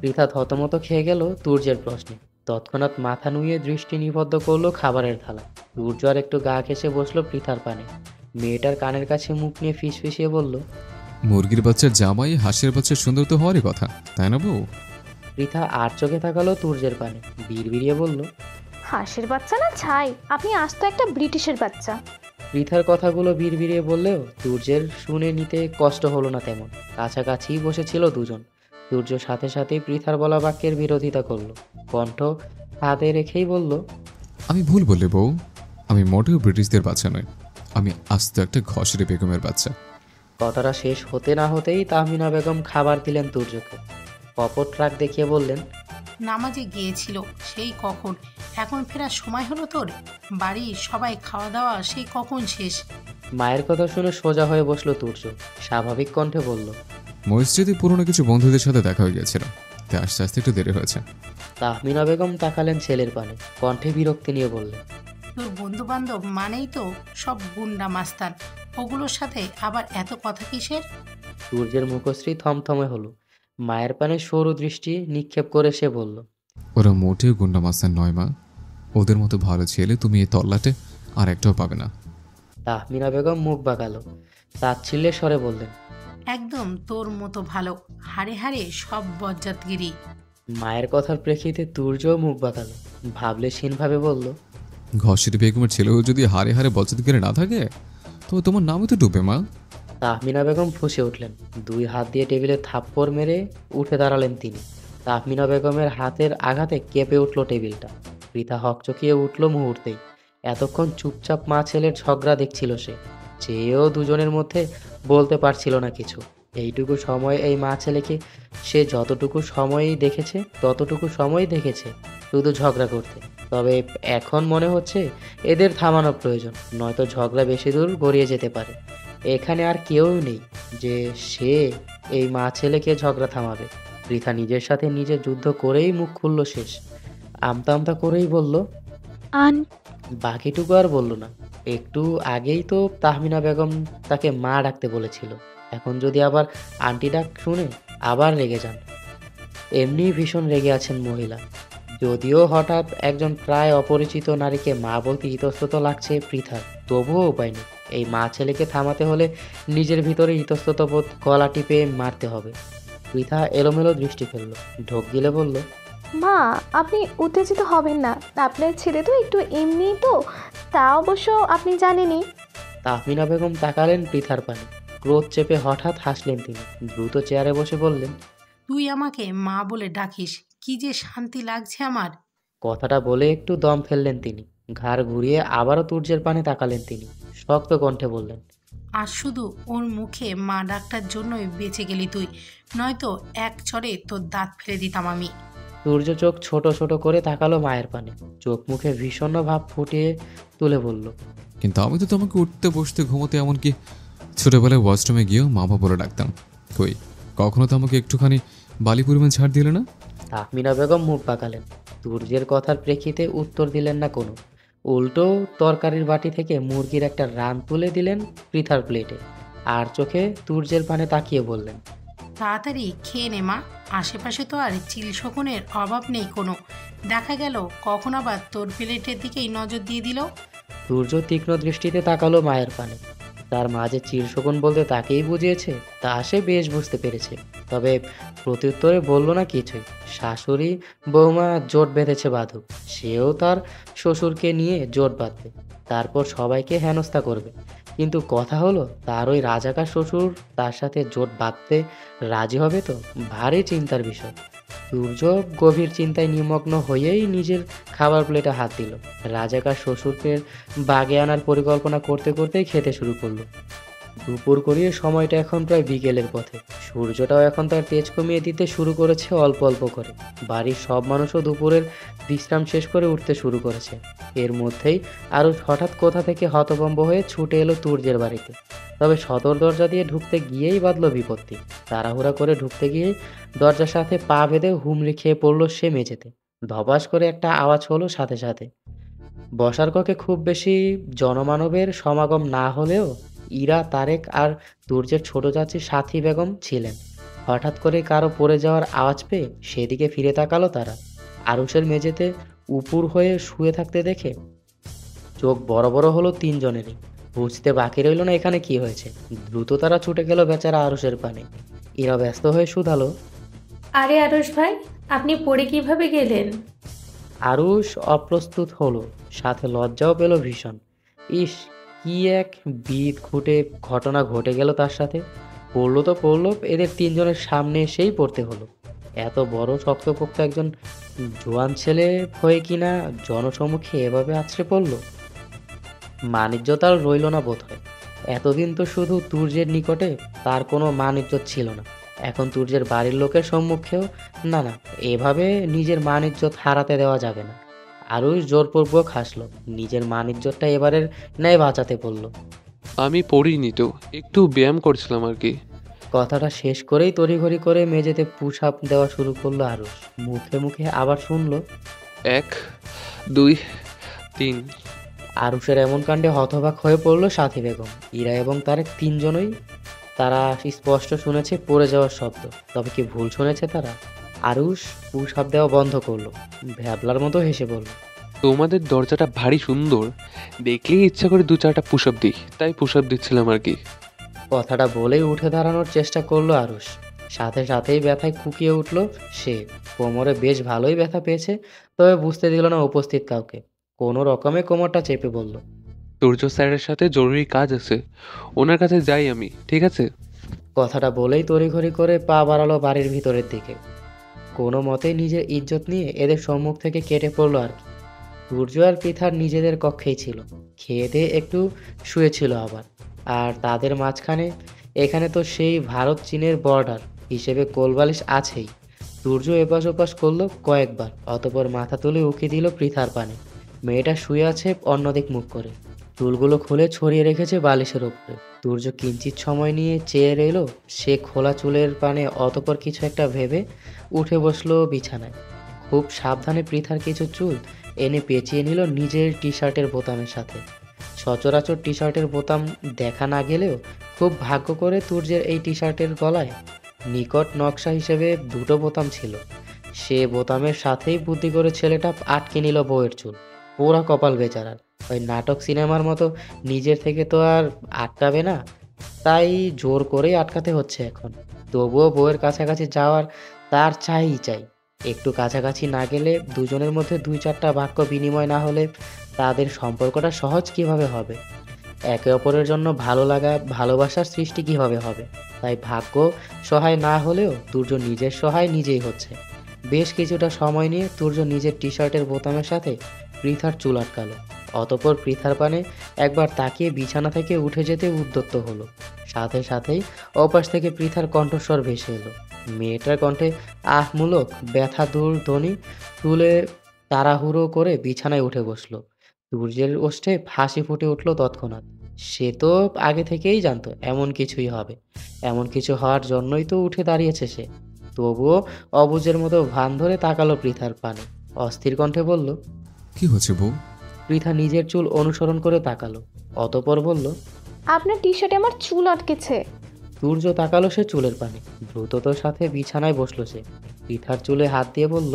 পৃথা থতমত খেয়ে গেল তুর্যের প্রশ্নে। তৎক্ষণাৎ মাথা নুয়ে দৃষ্টি নিবদ্ধ করলো খাবারের থালা। তুর্য আর একটু গা ঘেঁষে বসলো পৃথার পানে। মেয়েটার কানের কাছে মুখ নিয়ে ফিসফিসিয়ে বলল, মুরগির বাচ্চার জামাই হাঁসের বাচ্চার সুন্দর তো হওয়ারই কথা, তাই না বউ? পৃথা আর চোখে তাকালো তুর্যের পানে, বিড়বিড়িয়ে বলল, হাঁসের বাচ্চা না ছাই, আপনি আজ তো একটা ব্রিটিশের বাচ্চা। পৃথার কথাগুলো বিড়বিড়িয়ে বললেও তুর্যের শুনে নিতে কষ্ট হলো না তেমন। কাছাকাছি বসেছিল দুজন। তুর্য সাথে সাথেই পৃথার বলা বাক্যের বিরোধিতা করলো। কণ্ঠ হাতে রেখেই বলল, আমি ভুল বললে বউ, আমি মোটেও ব্রিটিশদের বাচ্চা নই। আমি আস্ত একটা ঘষরে বেগমের বাচ্চা। কথাটা শেষ হতে না হতেই তাহমিনা বেগম খাবার দিলেন তুর্যকে। কপট রাগ দেখিয়ে বললেন, নামাজে গিয়েছিল সেই কখন, এখন ফেরার সময় হলো তোর? বাড়ির সবাই খাওয়া দাওয়া সেই কখন শেষ? মায়ের কথা শুনে সোজা হয়ে বসলো তুর্য। স্বাভাবিক কণ্ঠে বলল, মসজিদে পুরনো কিছু বন্ধুদের সাথে দেখা হয়ে গিয়েছিল, তাই আস্তে আস্তে একটু দেরি হয়েছে। তাহমিনা বেগম তাকালেন ছেলের পানে, কণ্ঠে বিরক্তি নিয়ে বললেন, তোর বন্ধু বান্ধব মানেই তো সব গুন্ডা মাস্তান, ওগুলোর সাথে আবার এত কথা কিসের? সূর্যের মুখশ্রী থমথমে হলো। মায়ের পানে সরু দৃষ্টি নিক্ষেপ করে সে বলল, ওরা মোটেও গুন্ডা মাস্তান নয় মা। ওদের মতো ভালো ছেলে তুমি এই তল্লাটে আর একটাও পাবে না। তাহমিনা বেগম মুখ বাঁকালো। তাচ্ছিল্যের স্বরে বললেন, একদম তোর মতো ভালো, হাড়ে হাড়ে সব বজ্জাতগিরি। মায়ের কথার প্রেক্ষিতে তুর্য মুখ বাঁকালো। ভাবলে ভাবে বলল, ঘষের বেগমের ছেলেও যদি হারে হারে বচত গেলে না থাকে, তো তোমার নামই তো ডুবে মা। তাহমিনা বেগম ফুঁসে উঠলেন। 2 হাত দিয়ে টেবিলে থাপ্পড় মেরে উঠে দাঁড়ালেন তিনি। তাহমিনা বেগমের হাতের আঘাতে কেঁপে উঠল টেবিলটা। পৃথা হকচকিয়ে উঠল মুহূর্তেই। এতক্ষণ চুপচাপ মা ছেলের ঝগড়া দেখছিল সে। চেয়েও দুজনের মধ্যে বলতে পারছিল না কিছু। এইটুকু সময় এই মা ছেলেকে সে যতটুকু সময়ই দেখেছে ততটুকু সময়ই দেখেছে শুধু ঝগড়া করতে। তবে এখন মনে হচ্ছে এদের থামানো প্রয়োজন, নয়তো ঝগড়া বেশি দূর গড়িয়ে যেতে পারে। এখানে আর কেউ নেই যে সে এই মা ছেলেকে ঝগড়া থামাবে। পৃথা নিজের সাথে নিজে যুদ্ধ করেই মুখ খুলল শেষ। আমতা আমতা করেই বলল, আন বাকিটুকু আর বলল না। একটু আগেই তো তাহমিনা বেগম তাকে মা ডাকতে বলেছিল, এখন যদি আবার আন্টি ডাক শুনে আবার রেগে যান। এমনিই ভীষণ রেগে আছেন মহিলা। যদিও হঠাৎ একজন প্রায় অপরিচিত নারীকে মা বলতে ইতস্তত লাগছে পৃথার, তবুও উপায় নেই। এই মা ছেলেকে থামাতে হলে নিজের ভিতরে ইতস্তত বোধ গলা টিপে মারতে হবে। পৃথা এলোমেলো দৃষ্টি ফেলল, ঢোক গিলে বলল, মা, আপনি উত্তেজিত হবেন না। আপনার ছেলে তো একটু এমনিই তো, তা অবশ্য আপনি জানেনই। তাহমিনা বেগম তাকালেন পৃথার পানে। ক্রোধ চেপে হঠাৎ হাসলেন তিনি। দ্রুত চেয়ারে বসে বললেন, তুই আমাকে মা বলে ডাকিস, কি যে শান্তি লাগছে আমার। কথাটা বলে একটু দম ফেললেন তিনি। ঘাড় ঘুরিয়ে আবারও তুর্যের পানে তাকালেন তিনি। শক্ত কণ্ঠে বললেন, আর শুধু ওর মুখে মা ডাকটার জন্যই বেঁচে গেলি তুই, নয়তো এক চড়ে তোর দাঁত ফেলে দিতাম আমি। সূর্য চোখ ছোট ছোট করে তাকালো মায়ের পানে। চোখ মুখে ভীষণ ভাব ফুটিয়ে তুলে বলল, কিন্তু আমি তো তোমাকে উঠতে বসতে ঘুমোতে এমনকি ছোটবেলায় ওয়াশরুমে গিয়েও মা বলে ডাকতাম। কই, কখনো তো আমাকে একটুখানি বালি পরিমাণ ছাড় দিলে না? তাহমিনা বেগম মুখ বাঁকালেন। তুর্যের কথার প্রেক্ষিতে উত্তর দিলেন না কোনো। উল্টো তরকারির বাটি থেকে মুরগির একটা রান তুলে দিলেন পৃথার প্লেটে। আর চোখে তুর্যের পানে তাকিয়ে বললেন, তাড়াতাড়ি খেয়ে নে মা, আশেপাশে তো আর চিল শকুনের অভাব নেই কোনো। দেখা গেল কখন আবার তোর প্লেটের দিকেই নজর দিয়ে দিল। সূর্য তীক্ষ্ণ দৃষ্টিতে তাকালো মায়ের পানে। তার মা যে চিরশকুন বলতে তাকেই বুঝিয়েছে তা সে বেশ বুঝতে পেরেছে। তবে প্রত্যুত্তরে বলল না কিছুই। শাশুড়ি বৌমা জোট বেঁধেছে বাঁধুক, সেও তার শ্বশুরকে নিয়ে জোট বাঁধবে, তারপর সবাইকে হেনস্থা করবে। কিন্তু কথা হলো, তার ওই রাজাকার শ্বশুর তার সাথে জোট বাঁধতে রাজি হবে তো? ভারী চিন্তার বিষয়। সূর্য গভীর চিন্তায় নিমগ্ন হয়েই নিজের খাবার প্লেটে হাত দিল। রাজাকার শ্বশুরকে বাগে আনার পরিকল্পনা করতে করতেই খেতে শুরু করলো। দুপুর গড়িয়ে সময়টা এখন প্রায় বিকেলের পথে। সূর্যটাও এখন তার তেজ কমিয়ে দিতে শুরু করেছে অল্প অল্প করে। বাড়ির সব মানুষও দুপুরের বিশ্রাম শেষ করে উঠতে শুরু করেছে। এর মধ্যেই আরও হঠাৎ কোথা থেকে হতভম্ব হয়ে ছুটে এলো তুর্যের বাড়িতে। তবে সদর দরজা দিয়ে ঢুকতে গিয়েই বাঁধল বিপত্তি। তাড়াহুড়া করে ঢুকতে গিয়েই দরজার সাথে পা বেঁধে হুমড়ি খেয়ে পড়ল সে মেঝেতে। ধপাস করে একটা আওয়াজ হলো সাথে সাথে। বসার কক্ষে খুব বেশি জনমানবের সমাগম না হলেও ইরা, তারেক আর তুর্যের ছোট চাচি সাথী বেগম ছিলেন। হঠাৎ করে কারো পড়ে যাওয়ার আওয়াজ পেয়ে সেদিকে ফিরে তাকালো তারা। আরুষের মেঝেতে উপুর হয়ে শুয়ে থাকতে দেখে চোখ বড় বড় হলো তিনজনেরই। বুঝতে বাকি রইল না এখানে কি হয়েছে। দ্রুত তারা ছুটে গেল বেচারা আরুষের পানে। ইরা ব্যস্ত হয়ে শুধালো, আরে আরুষ ভাই, আপনি পড়ে কিভাবে গেলেন? আরুষ অপ্রস্তুত হলো, সাথে লজ্জাও পেল ভীষণ। ইস, কি এক বিদ ঘুটে ঘটনা ঘটে গেল তার সাথে। পড়লো তো পড়লো, এদের তিনজনের সামনে এসেই পড়তে হলো। এত বড় শক্তপোক্ত একজন জোয়ান ছেলে হয়ে কিনা জনসম্মুখে এভাবে আছড়ে পড়লো। মানিজ্যতা আর রইল না বোধ হয়। এতদিন তো শুধু তুর্যের নিকটে তার কোনো মানিজ্যত ছিল না, এখন তুর্যের বাড়ির লোকের সম্মুখেও না। না, এভাবে নিজের মানিজ্যত হারাতে দেওয়া যাবে না। আরুষ জোরপূর্বক হাসলো। নিজের মানিজ্যতটা এবারের ন্যায় বাঁচাতে বলল। আমি পড়িনি তো, একটু ব্যায়াম করছিলাম আর কি। কথাটা শেষ করেই তড়িঘড়ি করে মেঝেতে পুশ আপ দেওয়া শুরু করলো আরুষ। মুখে মুখে আবার শুনলো, 1 2 3। আরুষের এমন কাণ্ডে হতবাক হয়ে পড়ল সাথী বেগম, ইরা এবং তারেক তিনজনই। তারা স্পষ্ট শুনেছে পড়ে যাওয়ার শব্দ, তবে কি ভুল শুনেছে তারা? আরুষ পুশ আপ দেওয়া বন্ধ করলো, ভ্যাবলার মতো হেসে বলল, তোমাদের দরজাটা ভারী সুন্দর, দেখলেই ইচ্ছা করে 2-4টা পুশ আপ দিই, তাই পুশ আপ দিচ্ছিলাম আর কি। কথাটা বলেই উঠে দাঁড়ানোর চেষ্টা করলো আরুষ। সাথে সাথেই ব্যথায় কুকিয়ে উঠল সে। কোমরে বেশ ভালোই ব্যথা পেয়েছে, তবে বুঝতে দিল না উপস্থিত কাউকে। কোনো রকমে কোমরটা চেপে বলল, সূর্য স্যারের সাথে জরুরি কাজ আছে, ওনার কাছে যাই আমি, ঠিক আছে? কথাটা বলেই তড়িঘড়ি করে পা বাড়ালো বাড়ির ভিতরের দিকে। কোনো মতেই নিজের ইজ্জত নিয়ে এদের সম্মুখ থেকে কেটে পড়লো আর কি। সূর্য আর পৃথার নিজেদের কক্ষেই ছিল, খেয়ে দিয়ে একটু শুয়েছিল আবার। আর তাদের মাঝখানে এখানে তো সেই ভারত চীনের বর্ডার হিসেবে কোলবালিশ আছেই। সূর্য এপাশ ওপাশ করলো কয়েকবার, অতপর মাথা তুলে উকি দিল পৃথার পানে। মেয়েটা শুয়ে আছে অন্যদিক মুখ করে, চুলগুলো খুলে ছড়িয়ে রেখেছে বালিশের ওপরে। সূর্য কিঞ্চিত সময় নিয়ে চেয়ে রইল সে খোলা চুলের পানে, অতপর কিছু একটা ভেবে উঠে বসলো বিছানায়। খুব সাবধানে পৃথার কিছু চুল এনে পেঁচিয়ে নিল নিজের টি শার্টের বোতামের সাথে। সচরাচর টি শার্টের বোতাম দেখা না গেলেও খুব ভাগ্য করে সূর্যের এই টি শার্টের গলায় নিকট নকশা হিসেবে দুটো বোতাম ছিল। সে বোতামের সাথেই বুদ্ধি করে ছেলেটা আটকে নিল বউয়ের চুল। পোড়া কপাল বেচারার, ওই নাটক সিনেমার মতো নিজের থেকে তো আর আটকাবে না, তাই জোর করেই আটকাতে হচ্ছে এখন। তবুও বউয়ের কাছাকাছি যাওয়ার তার চাই। একটু কাছাকাছি না গেলে, দুজনের মধ্যে 2-4টা বাক্য বিনিময় না হলে তাদের সম্পর্কটা সহজ কিভাবে হবে? একে অপরের জন্য ভালো লাগা, ভালোবাসার সৃষ্টি কিভাবে হবে? তাই ভাগ্য সহায় না হলেও সূর্য নিজের সহায় নিজেই হচ্ছে। বেশ কিছুটা সময় নিয়ে সূর্য নিজের টি শার্টের বোতামের সাথে পৃথার চুল আটকালো। অতপর পৃথার পানে একবার তাকিয়ে বিছানা থেকে উঠে যেতে উদ্যত হলো। সাথে সাথেই ওপাশ থেকে পৃথার কণ্ঠস্বর ভেসে এলো। মেয়েটার কণ্ঠে আহমূলক ব্যথা দূর ধ্বনি তুলে তাড়াহুড়ো করে বিছানায় উঠে বসলো। সূর্যের ওষ্ঠে হাসি ফুটে উঠল তৎক্ষণাৎ। সে তো আগে থেকেই জানতো এমন কিছুই হবে, এমন কিছু হওয়ার জন্যই তো উঠে দাঁড়িয়েছে সে। তবুও অবুঝের মতো ভান ধরে তাকালো পৃথার পানে, অস্থির কণ্ঠে বলল। কি হচ্ছে বউ? পৃথা নিজের চুল অনুসরণ করে তাকালো, অতপর বলল। আপনার টি শার্টে আমার চুল আটকেছে। সূর্য তাকালো সে চুলের পানে, দ্রুততার সাথে বিছানায় বসলো সে। পৃথার চুলে হাত দিয়ে বলল।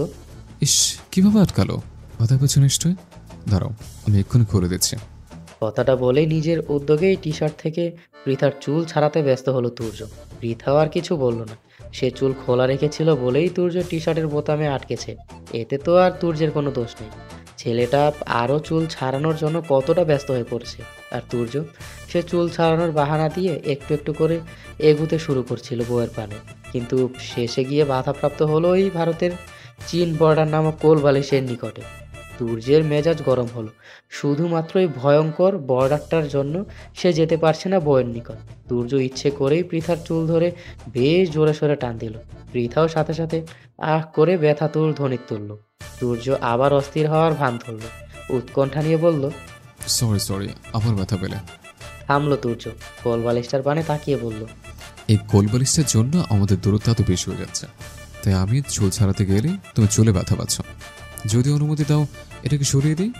ইস, কিভাবে আটকালো? মাথা পেছু নিশ্চয়। দাঁড়াও, আমি এক্ষুনি করে দিচ্ছি। কথাটা বলে নিজের উদ্যোগেই টি শার্ট থেকে পৃথার চুল ছাড়াতে ব্যস্ত হলো সূর্য। পৃথাও আর কিছু বলল না, সে চুল খোলা রেখেছিল বলেই সূর্য টি শার্টের বোতামে আটকেছে, এতে তো আর সূর্যের কোনো দোষ নেই। ছেলেটা আরও চুল ছাড়ানোর জন্য কতটা ব্যস্ত হয়ে পড়ছে, আর সূর্য সে চুল ছাড়ানোর বাহানা দিয়ে একটু একটু করে এগুতে শুরু করছিল বউয়ের পানে। কিন্তু শেষে গিয়ে বাধাপ্রাপ্ত হলো ওই ভারতের চীন বর্ডার নামক কোলবালিশের নিকটে। সূর্যের মেজাজ গরম হলো, শুধুমাত্র এই ভয়ঙ্কর বর্ডারটার জন্য সে যেতে পারছে না বউয়ের নিকট। সূর্য ইচ্ছে করেই পৃথার চুল ধরে বেশ জোরে সোরে টান দিল। পৃথাও সাথে সাথে আহ করে ব্যথা তুল ধ্বনি তুলল। সূর্য আবার অস্থির হওয়ার ভান ধরল, উৎকণ্ঠা নিয়ে বলল। সরি, আবার ব্যথা পেলে? থামলো সূর্য, কোলবালিশটার পানে তাকিয়ে বলল। এই কোলবালিশটার জন্য আমাদের দূরত্ব এত বেশি হয়ে যাচ্ছে, তাই আমি চুল ছাড়াতে গেলে তুমি চুলে ব্যথা পাচ্ছ। যদি অনুমতি দাও এটাকে সরিয়ে দিই।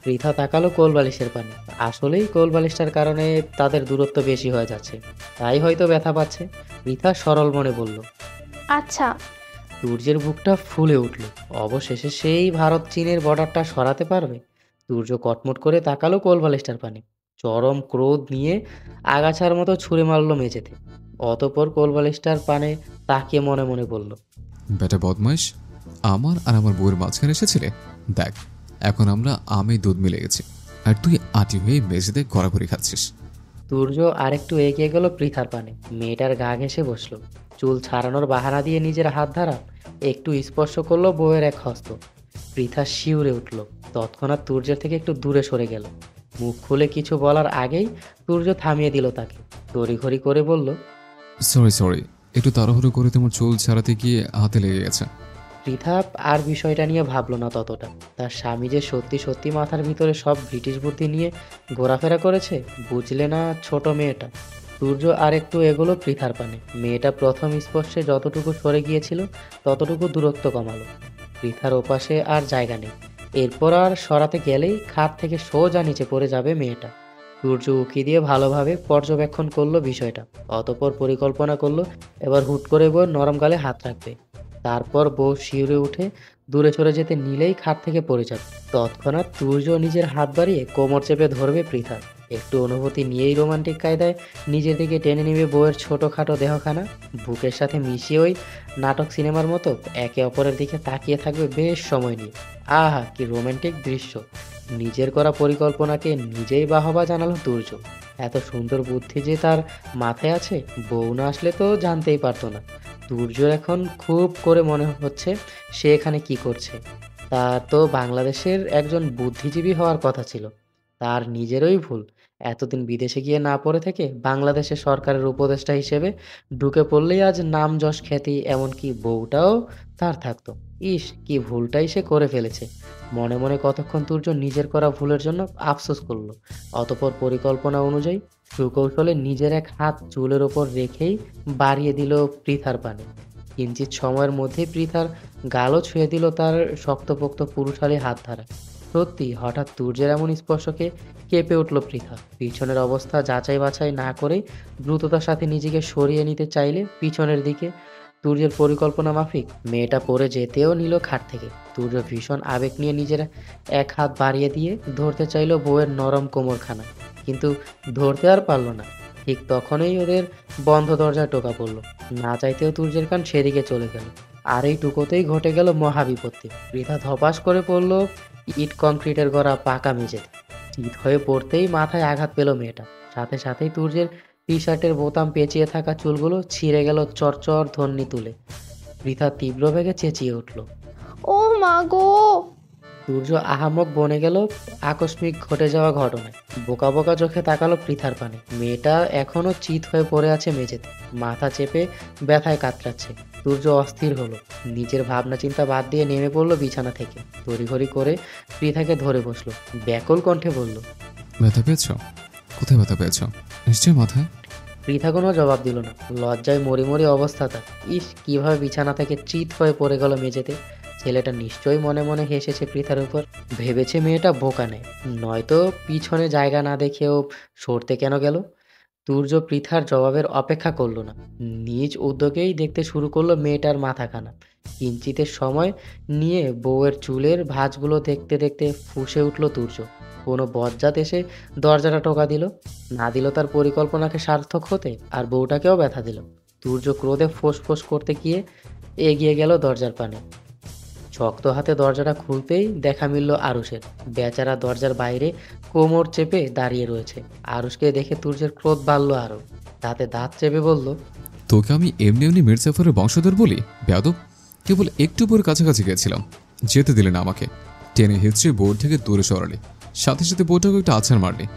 পৃথা তাকালো কোলবালিশের পানে। আসলেই কোলবালিশটার কারণে তাদের দূরত্ব বেশি হয়ে যাচ্ছে, তাই হয়তো ব্যথা পাচ্ছে। পৃথা সরল মনে বলল। আচ্ছা। সূর্যের বুকটা ফুলে উঠল, অবশেষে সেই ভারত চীনের বর্ডারটা সরাতে পারবে। সূর্য কটমট করে তাকালো কোলবালিশটার পানে, চরম ক্রোধ নিয়ে আগাছার মতো ছুঁড়ে মারল মেঝেতে। অতপর কোলবালিশটার পানে তাকিয়ে মনে মনে বলল। বেটা বদমাইশ, আমার আর আমার বউয়ের মাঝখানে এসেছিলে। দেখ, এখন আমরা আমি দুধ মিলে গেছি, আর তুই আটি হয়ে মেঝেতে গড়াগড়ি খাচ্ছিস। সূর্য আরেকটু এগিয়ে গেল পৃথার পানে, মেয়েটার গা ঘেঁষে বসলো। চুল ছাড়ানোর বাহানা দিয়ে নিজের হাত ধারা একটু স্পর্শ করলো বউয়ের এক হস্ত। পৃথা শিউরে উঠল, তৎক্ষণাৎ সূর্যের থেকে একটু দূরে সরে গেল। মুখ খুলে কিছু বলার আগেই সূর্য থামিয়ে দিল তাকে, তড়িঘড়ি করে বলল। সরি, একটু তাড়াহুড়ো করে তোমার চুল ছাড়াতে গিয়ে হাতে লেগে গেছে। পৃথা আর বিষয়টা নিয়ে ভাবলো না ততটা। তার স্বামী যে সত্যি সত্যি মাথার ভিতরে সব ব্রিটিশ বুদ্ধি নিয়ে ঘোরাফেরা করেছে, বুঝলে না ছোট মেয়েটা। সূর্য আর একটু এগোলো পৃথার পানে। মেয়েটা প্রথম স্পর্শে যতটুকু সরে গিয়েছিল ততটুকু দূরত্ব কমালো। পৃথার ওপাশে আর জায়গা নেই, এরপর আর সরাতে গেলেই খাট থেকে সোজা নিচে পড়ে যাবে মেয়েটা। সূর্য উকি দিয়ে ভালোভাবে পর্যবেক্ষণ করলো বিষয়টা, অতপর পরিকল্পনা করলো এবার হুট করে বউ নরম গালে হাত রাখবে। তারপর বউ শিউরে উঠে দূরে সরে যেতে নিলেই খাট থেকে পড়ে যাবে। তৎক্ষণাৎ সূর্য নিজের হাত বাড়িয়ে কোমর চেপে ধরবে পৃথা। একটু অনুভূতি নিয়েই রোমান্টিক কায়দায় নিজের দিকে টেনে নিবে বউয়ের ছোটোখাটো দেহখানা। বুকের সাথে মিশিয়ে ওই নাটক সিনেমার মতো একে অপরের দিকে তাকিয়ে থাকবে বেশ সময় নিয়ে। আহা, কি রোমান্টিক দৃশ্য! নিজের করা পরিকল্পনাকে নিজেই বাহবা জানালো তুর্য। এত সুন্দর বুদ্ধি যে তার মাথায় আছে, বউ না আসলে তো জানতেই পারতো না। তুর্যর এখন খুব করে মনে হচ্ছে সে এখানে কি করছে। তার তো বাংলাদেশের একজন বুদ্ধিজীবী হওয়ার কথা ছিল, তার নিজেরই ভুল। এতদিন বিদেশে গিয়ে না পড়ে থেকে বাংলাদেশের সরকারের উপদেষ্টা হিসেবে ঢুকে পড়লেই আজ নাম যশ খ্যাতি, এমনকি বউটাও তার থাকতো। ইস, কি ভুলটাই সে করে ফেলেছে। মনে মনে কতক্ষণ তুর্য নিজের করা ভুলের জন্য আফসোস করলো। অতঃপর পরিকল্পনা অনুযায়ী সুকৌশলে নিজের এক হাত চুলের ওপর রেখেই বাড়িয়ে দিল পৃথার পানে। কিঞ্চিত সময়ের মধ্যেই পৃথার গালও ছুঁয়ে দিল তার শক্তপোক্ত পুরুষালী হাত ধারা। সত্যি হঠাৎ তুর্যের এমন স্পর্শকে কেঁপে উঠল পৃথা। পিছনের অবস্থা যাচাই বাছাই না করেই দ্রুততার সাথে নিজেকে সরিয়ে নিতে চাইলে পিছনের দিকে তুর্যের পরিকল্পনা মাফিক মেয়েটা পড়ে যেতেও নিল খাট থেকে। তুর্য ভীষণ আবেগ নিয়ে নিজের এক হাত বাড়িয়ে দিয়ে ধরতে চাইল বউয়ের নরম কোমরখানা, কিন্তু ধরতে আর পারল না। ঠিক তখনই ওদের বন্ধ দরজায় টোকা পড়ল। না চাইতেও তুর্যের কান সেদিকে চলে গেল। আর এই টুকোতেই ঘটে গেল মহাবিপত্তি। পৃথা ধপাস করে পড়ল ইট কংক্রিটের গড়া পাকা মেঝেতে। চিত হয়ে পড়তেই মাথায় আঘাত পেল মেয়েটা। সাথে সাথেই তুর্যের টি শার্টের বোতাম পেঁচিয়ে থাকা চুলগুলো ছিঁড়ে গেল চরচর ধ্বনি তুলে। পৃথা তীব্র বেগে চেঁচিয়ে উঠল। ও মা গো! সূর্য আহাম্মক বনে গেল আকস্মিক ঘটে যাওয়া ঘটনায়। বোকা বোকা চোখে তাকালো পৃথার পানে। মেয়েটা এখনো চিত হয়ে পড়ে আছে মেঝেতে, মাথা চেপে ব্যথায় কাতরাচ্ছে। সূর্য অস্থির হলো, নিজের ভাবনা চিন্তা বাদ দিয়ে নেমে পড়লো বিছানা থেকে। তড়িঘড়ি করে পৃথাকে ধরে বসলো, ব্যাকুল কণ্ঠে বলল। ব্যথা পেয়েছ? কোথায় ব্যথা পেয়েছ? নিশ্চয়ই মাথায়। পৃথা কোনো জবাব দিল না। লজ্জায় মরি মরি অবস্থা তার। ইস, কিভাবে বিছানা থেকে চিত হয়ে পড়ে গেল মেঝেতে। ছেলেটা নিশ্চয়ই মনে মনে হেসেছে পৃথার উপর। ভেবেছে মেয়েটা বোকা নেয়, নয়তো পিছনে জায়গা না দেখেও সরতে কেন গেল। তুর্য পৃথার জবাবের অপেক্ষা করলো না, নিজ উদ্যোগেই দেখতে শুরু করলো মেয়েটার মাথাখানা। কিঞ্চিতের সময় নিয়ে বউয়ের চুলের ভাঁজগুলো দেখতে দেখতে ফুঁসে উঠল তুর্য। কোনো বজ্জাত এসে দরজাটা টোকা দিল, না দিল তার পরিকল্পনাকে সার্থক হতে, আর বউটাকেও ব্যথা দিল। তুর্য ক্রোধে ফোঁস করতে গিয়ে এগিয়ে গেল দরজার পানে। শক্ত হাতে দরজাটা খুলতেই দেখা মিলল আরুষের। বেচারা দরজার বাইরে কোমর চেপে দাঁড়িয়ে রয়েছে। আরুষকে দেখে তুর্যের ক্রোধ বাড়ল আরো। তাতে দাঁত চেপে বলল, তোকে আমি এমনি এমনি মির্জাফরের বংশধর বলি? বেয়াদব! কেবল একটু পরে কাছাকাছি গেছিলাম, যেতে দিলে না আমাকে। টেনে হিচড়ে বোর্ড থেকে দূরে সরালি, সাথে সাথে বোর্ডটাকে একটা আছাড় মারলি।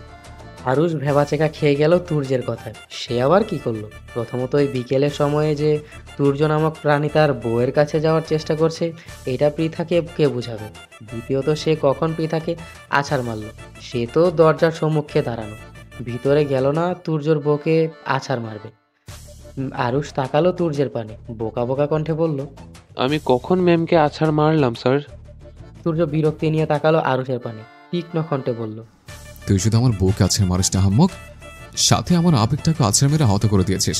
আরুষ ভেবাচেকা খেয়ে গেল তুর্যের কথায়। সে আবার কি করলো? প্রথমত ওই বিকেলের সময়ে যে তুর্য নামক প্রাণী তার বউয়ের কাছে যাওয়ার চেষ্টা করছে, এটা পৃথাকে কে বুঝাবে? দ্বিতীয়ত সে কখন পৃথাকে আছাড় মারল? সে তো দরজার সম্মুখে দাঁড়ানো, ভিতরে গেল না তুর্যর বউকে আছাড় মারবে। আরুষ তাকালো তুর্যের পানে, বোকা বোকা কণ্ঠে বলল। আমি কখন ম্যামকে আছাড় মারলাম স্যার? তুর্য বিরক্তি নিয়ে তাকালো আরুষের পানে, তীক্ষ্ণ কণ্ঠে বলল। তুই শুধু আমার বউকে আছাড় মারিস না হাম্মক, সাথে আমার আবেগটাকে আছাড় মেরে আহত করে দিয়েছিস।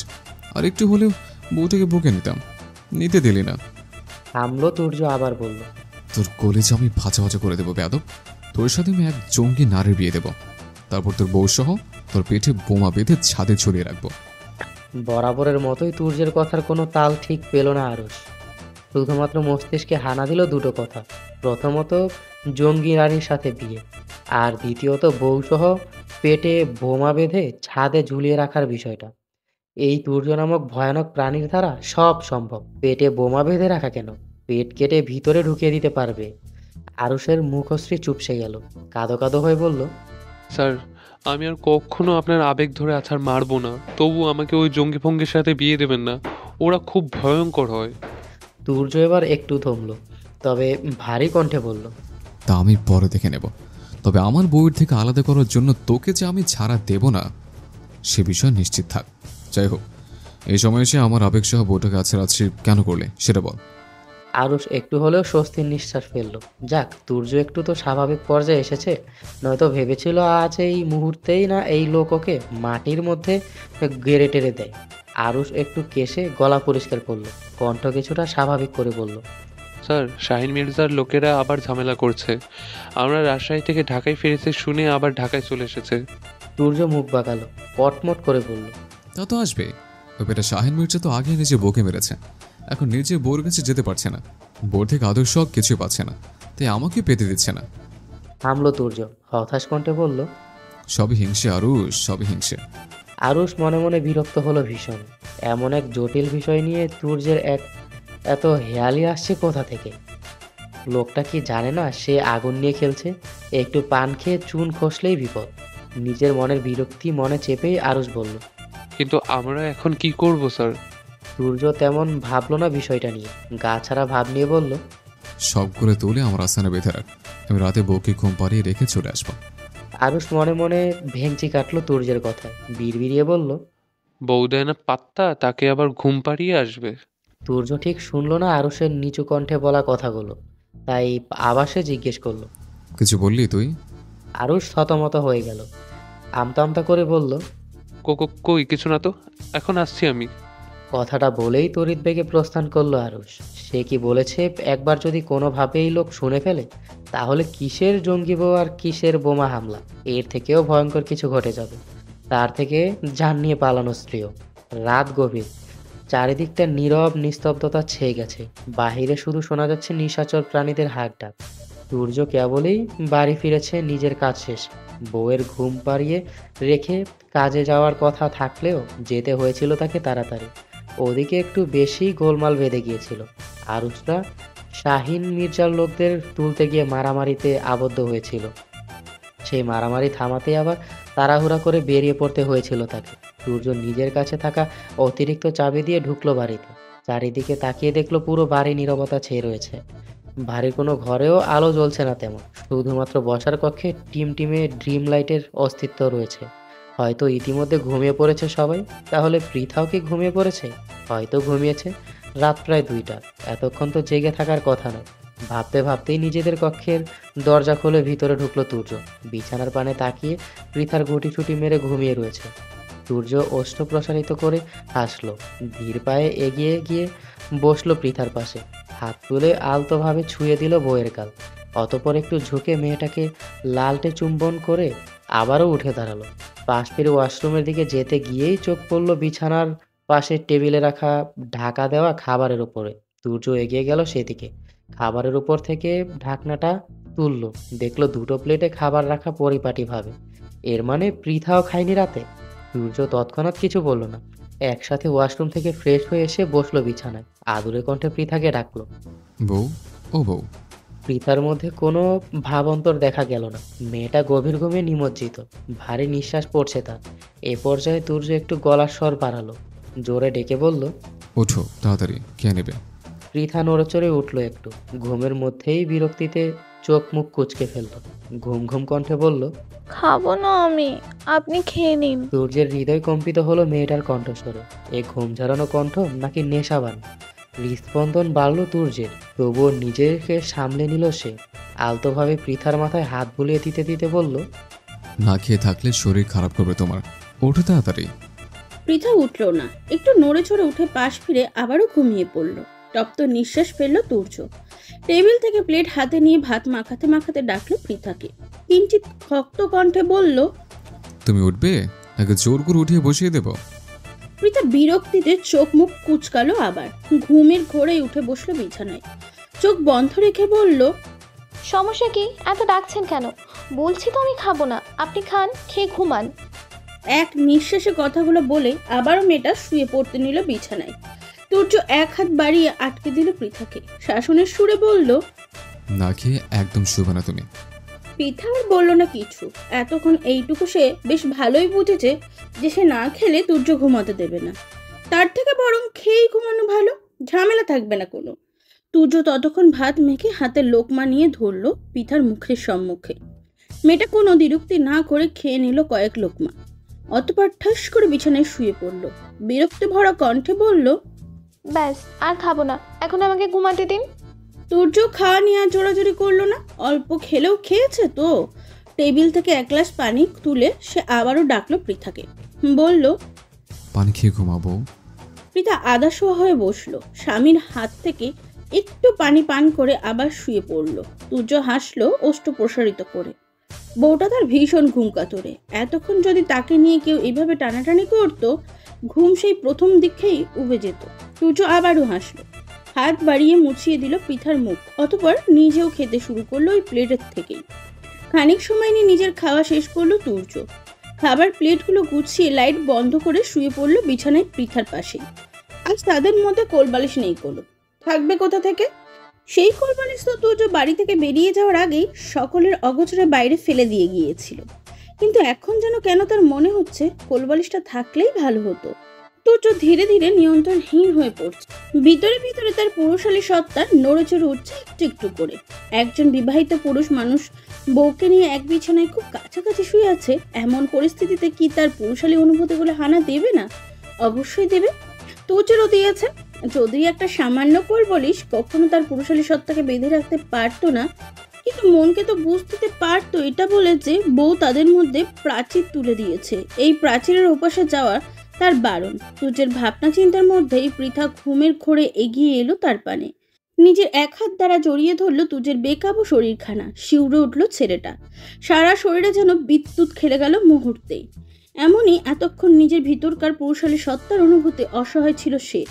আর একটু হলেও বউটাকে বুকে নিতে দিলি না। থামলো তুর্য, আবার বলল। তোর কলেজে আমি ভাজা ভাজা করে দেবো বেয়াদব। তোর সাথে আমি এক জঙ্গি নারীর বিয়ে দেবো, তারপর তোর বউ সহ তোর পেটে বোমা বেঁধে ছাদে ঝুলিয়ে রাখবো। বরাবরের মতোই তুর্যের কথার কোনো তাল ঠিক পেল না আরুষ। শুধুমাত্র মস্তিষ্কে হানা দিল দুটো কথা। প্রথমত জঙ্গি নারীর সাথে বিয়ে, আর দ্বিতীয়ত বউসহ পেটে বোমা বেঁধে ছাদে ঝুলিয়ে রাখার বিষয়টা। এই তুর্য নামক ভয়ানক প্রাণীর দ্বারা সব সম্ভব। পেটে বোমা বেঁধে রাখা কেন? পেট কেটে ভিতরে ঢুকিয়ে দিতে পারবে। আরুষের মুখশ্রী চুপসে গেল, কাঁদো কাঁদো হয়ে বলল। স্যার, আমি আর কখনো আপনার আবেগ ধরে আছাড় মারবো না, তবু আমাকে ওই জঙ্গি ফঙ্গির সাথে বিয়ে দেবেন না, ওরা খুব ভয়ঙ্কর হয়। তুর্য এবার একটু থমল, তবে ভারী কণ্ঠে বলল। তা আমি পরে দেখে নেব, তবে আমার বউয়ের থেকে আলাদা করার জন্য তোকে যে আমি ছাড়া দেব না সে বিষয়ে নিশ্চিত থাক। যাই হোক, এই সময় এসে আমার আবেগ সহ বউটাকে আছাড়াচ্ছি কেন করলে সেটা বল। আরুষ একটু হলেও স্বস্তির নিঃশ্বাস ফেলল। যাক, তুর্য একটু তো স্বাভাবিক পর্যায়ে এসেছে, নয়তো ভেবেছিল আজ এই মুহূর্তেই না এই লোক ওকে মাটির মধ্যে গেড়ে টেরে দেয়। আরুষ একটু কেশে গলা পরিষ্কার করলো, কণ্ঠ কিছুটা স্বাভাবিক করে বলল। স্যার, শাহিন মির্জার লোকেরা আবার ঝামেলা করছে। আমরা রাজশাহী থেকে ঢাকায় ফিরেছি শুনে আবার ঢাকায় চলে এসেছে। তুর্য মুখ বাঁকালো, কটমট করে বলল। তা তো আসবে। ওই বেটা শাহিন মির্জা তো আগে নিজে বউকে মেরেছে, এখন নিজে বউর কাছে যেতে পারছে না, বউর থেকে আদর্শ কিছুই পাচ্ছে না, তাই আমাকে পেতে দিচ্ছে না। থামলো তুর্য, হতাশ কণ্ঠে বলল। সবই হিংসে আরুষ, সবই হিংসে। আরুষ মনে মনে বিরক্ত হলো ভীষণ। এমন এক জটিল বিষয় নিয়ে তুর্যের এত হেয়ালি আসছে কোথা থেকে? লোকটা কি জানে না সে আগুন নিয়ে খেলছে? একটু পান খেয়ে চুন খসলেই বিপদ। নিজের মনের বিরক্তি মনে চেপেই আরুষ বলল। কিন্তু আমরা এখন কি করব স্যার? সূর্য তেমন ভাবলো না বিষয়টা নিয়ে, গা ছাড়া ভাব নিয়ে বলল। সবগুলো তুলে আমার আস্তানে বেঁধে রাখ, আমি রাতে বউকে ঘুম পাড়িয়ে রেখে চলে আসবো। আরুষ মনে মনে ভেঙচি কাটলো তুর্যের কথায়, বিড়বিড়িয়ে বলল। বউ দেয় না পাত্তা, তাকে আবার ঘুম পাড়িয়ে আসবে। তুর্য ঠিক শুনলো না আরুষের নিচু কণ্ঠে বলা কথাগুলো, তাই আবার সে জিজ্ঞেস করলো। কিছু বললি তুই? আরুষ থতমত হয়ে গেল, আমতা আমতা করে বলল। কই কিছু না তো, এখন আসছি আমি। কথাটা বলেই তড়িৎ বেগে প্রস্থান করলো আরুষ। সে কি বলেছে একবার যদি কোনোভাবেই লোক শুনে ফেলে, তাহলে কিসের জঙ্গি বউ আর কিসের বোমা হামলা, এর থেকেও ভয়ঙ্কর কিছু ঘটে যাবে। তার থেকে জান নিয়ে পালানো শ্রেয়। রাত গভীর, চারিদিকটা নীরব নিস্তব্ধতা ছেয়ে গেছে। বাহিরে শুধু শোনা যাচ্ছে নিশাচর প্রাণীদের হাঁক ডাক। সূর্য কেবলই বাড়ি ফিরেছে নিজের কাজ শেষ। বউয়ের ঘুম পাড়িয়ে রেখে কাজে যাওয়ার কথা থাকলেও যেতে হয়েছিল তাকে তাড়াতাড়ি। ওদিকে একটু বেশি গোলমাল বেঁধে গিয়েছিল। আরুষরা শাহিন মির্জার লোকদের তুলতে গিয়ে মারামারিতে আবদ্ধ হয়েছিল। সেই মারামারি থামাতে আবার তাড়াহুড়া করে বেরিয়ে পড়তে হয়েছিল তাকে। সূর্য নিজের কাছে থাকা অতিরিক্ত চাবি দিয়ে ঢুকলো বাড়িতে। চারিদিকে তাকিয়ে দেখলো পুরো বাড়ি নীরবতা ছেয়ে রয়েছে। বাড়ির কোনো ঘরেও আলো জ্বলছে না তেমন, শুধুমাত্র বসার কক্ষে টিমটিমে ড্রিম লাইটের অস্তিত্ব রয়েছে। হয়তো ইতিমধ্যে ঘুমিয়ে পড়েছে সবাই। তাহলে পৃথাও কি ঘুমিয়ে পড়েছে? হয়তো ঘুমিয়েছে। রাত প্রায় 2টা, এতক্ষণ তো জেগে থাকার কথা নয়। ভাবতে ভাবতেই নিজেদের কক্ষের দরজা খুলে ভিতরে ঢুকলো তুর্য। বিছানার পানে তাকিয়ে পৃথার গুটি ছুটি মেরে ঘুমিয়ে রয়েছে। সূর্য ওষ্ঠ প্রসারিত করে হাসলো, ধীর পায়ে এগিয়ে গিয়ে বসলো পৃথার পাশে। হাত তুলে আলতোভাবে ছুঁয়ে দিল বউয়ের গাল। অতঃপর একটু ঝুঁকে মেয়েটাকে লালটে চুম্বন করে আবারও উঠে দাঁড়ালো। পাশ ফিরে ওয়াশরুমের দিকে যেতে গিয়েই চোখ পড়ল বিছানার পাশে টেবিলে রাখা ঢাকা দেওয়া খাবারের উপরে। সূর্য এগিয়ে গেল সেদিকে। খাবারের উপর থেকে ঢাকনাটা তুলল, দেখলো 2টো প্লেটে খাবার রাখা পরিপাটিভাবে। এর মানে পৃথাও খায়নি রাতে। সূর্য তৎক্ষণাৎ কিছু বলল না, একসাথে ওয়াশরুম থেকে ফ্রেশ হয়ে এসে বসলো বিছানায়। আদুরে কণ্ঠে পৃথাকে ডাকলো। বউ, ও বউ। পৃথার মধ্যে কোনো ভাবান্তর দেখা গেল না। মেয়েটা গভীর ঘুমে নিমজ্জিত, ভারী নিঃশ্বাস পড়ছে তার। এ পর্যায়ে তুর্য একটু গলার স্বর বাড়ালো, জোরে ডেকে বলল। ওঠো তাড়াতাড়ি, কে নেবে? পৃথা নড়েচড়ে উঠল একটু, ঘুমের মধ্যেই বিরক্তিতে চোখ মুখ কুঁচকে ফেলল। ঘুম ঘুম কণ্ঠে বলল। খাবো না আমি, আপনি খেয়ে নিন। সূর্যের হৃদয় কম্পিত হলো মেয়েটার কণ্ঠস্বরে। এ ঘুম ঝাড়ানো কণ্ঠ নাকি নেশাবান? হৃদস্পন্দন বাড়ল তুর্যের, তবুও নিজেকে সামলে নিল সে। আলতোভাবে পৃথার মাথায় হাত বুলিয়ে দিতে দিতে বলল। না খেয়ে থাকলে শরীর খারাপ করবে তোমার, ওঠো তাড়াতাড়ি। পৃথা উঠল না, একটু নড়ে চড়ে উঠে পাশ ফিরে আবারও ঘুমিয়ে পড়ল। তপ্ত নিঃশ্বাস ফেলল তুর্য। টেবিল থেকে প্লেট হাতে নিয়ে ভাত মাখাতে মাখাতে ডাকলো পৃথাকে। কিঞ্চিত শক্ত কণ্ঠে বলল। তুমি উঠবে নাকি জোর করে উঠিয়ে বসিয়ে দেব? পৃথা বিরক্তিতে চোখ মুখ কুচকালো আবার। ঘুমের ঘোরে উঠে বসলো বিছানায়, চোখ বন্ধ রেখে বলল। সমস্যা কি? এত ডাকছেন কেন? বলছি তো আমি খাবো না, আপনি খান, খেয়ে ঘুমান। এক নিঃশ্বাসে কথাগুলো বলে আবারও মেয়েটা শুয়ে পড়তে নিল বিছানায়। তুর্য এক হাত বাড়িয়ে আটকে দিল পৃথাকে, শাসনের সুরে বলল। না খেয়ে একদম শুবে না তুমি। পৃথা আর বলল না কিছু। এতক্ষণ এইটুকু সে বেশ ভালোই বুঝেছে যে সে না খেলে তুর্য ঘুমাতে দেবে না। তার থেকে বরং খেয়েই ঘুমানো ভালো, ঝামেলা থাকবে না কোনো। তুর্য ততক্ষণ ভাত মেখে হাতে লোকমা নিয়ে ধরল পৃথার মুখের সম্মুখে। মেয়েটা কোনো দ্বিরুক্তি না করে খেয়ে নিল কয়েক লোকমা। অতঃপর ঠাস করে বিছানায় শুয়ে পড়ল। বিরক্তি ভরা কণ্ঠে বলল। ব্যাস, আর খাবো না, এখন আমাকে ঘুমাতে দিন। তুর্য খাওয়া নিয়ে আর জোরাজোরি করলো না, অল্প খেলেও খেয়েছে তো। টেবিল থেকে এক গ্লাস পানি তুলে সে আবারও ডাকলো পৃথাকে, বলল। পানি খেয়ে ঘুমাবো। পৃথা আদাশোয়া হয়ে বসলো, স্বামীর হাত থেকে একটু পানি পান করে আবার শুয়ে পড়লো। তুর্য হাসলো ওষ্ঠ প্রসারিত করে। বউটা তার ভীষণ ঘুম কাতরে। এতক্ষণ যদি তাকে নিয়ে কেউ এইভাবে টানাটানি করতো, ঘুম সেই প্রথম দিকেই উবে যেত। তুর্য আবারও হাসলো, হাত বাড়িয়ে মুছিয়ে দিল পৃথার মুখ। অতঃপর নিজেও খেতে শুরু করলো ওই প্লেটের থেকেই। খানিক সময় নিয়ে নিজের খাওয়া শেষ করলো তুর্য। খাবার প্লেটগুলো গুছিয়ে লাইট বন্ধ করে শুয়ে পড়লো বিছানায় পৃথার পাশে। আজ তাদের মধ্যে কোলবালিশ নেই কোনো, থাকবে কোথা থেকে? সেই কোলবালিশ তো তুর্য বাড়ি থেকে বেরিয়ে যাওয়ার আগেই সকলের অগোচরে বাইরে ফেলে দিয়ে গিয়েছিল, কিন্তু এখন যেন কেন তার মনে হচ্ছে কোলবালিশটা থাকলেই ভালো হতো। তুর্য ধীরে ধীরে নিয়ন্ত্রণহীন হয়ে পড়ছে। ভিতরে ভিতরে তার পুরুষালী সত্তা নড়ে চড়ে উঠছে একটু একটু করে। একজন বিবাহিত পুরুষ মানুষ বউকে নিয়ে এক বিছানায় খুব কাছাকাছি শুয়ে আছে, এমন পরিস্থিতিতে কি তার পুরুষালী অনুভূতিগুলো হানা দেবে না? অবশ্যই দেবে। তুর্যেরও দিয়েছে। যদি একটা সামান্য কোলবালিশ কখনো তার পুরুষালী সত্তাকে বেঁধে রাখতে পারতো না, কিন্তু মনকে তো বুঝতে পারতো এটা বলে যে বউ তাদের মধ্যে প্রাচীর তুলে দিয়েছে। এই প্রাচীরের ওপাশে যাওয়া তার বারণ। তুর্যের ভাবনা চিন্তার মধ্যেই পৃথা ঘুমের ঘোরে এগিয়ে এলো তার পানে। নিজের এক হাত দ্বারা জড়িয়ে ধরলো তুর্যের বেকাবু শরীরখানা। শিউরে উঠল ছেলেটা। সারা শরীরে যেন বিদ্যুৎ খেলে গেল মুহূর্তেই। এমনই এতক্ষণ নিজের ভিতরকার পুরুষালী সত্তার অনুভূতি অসহায় ছিল সে।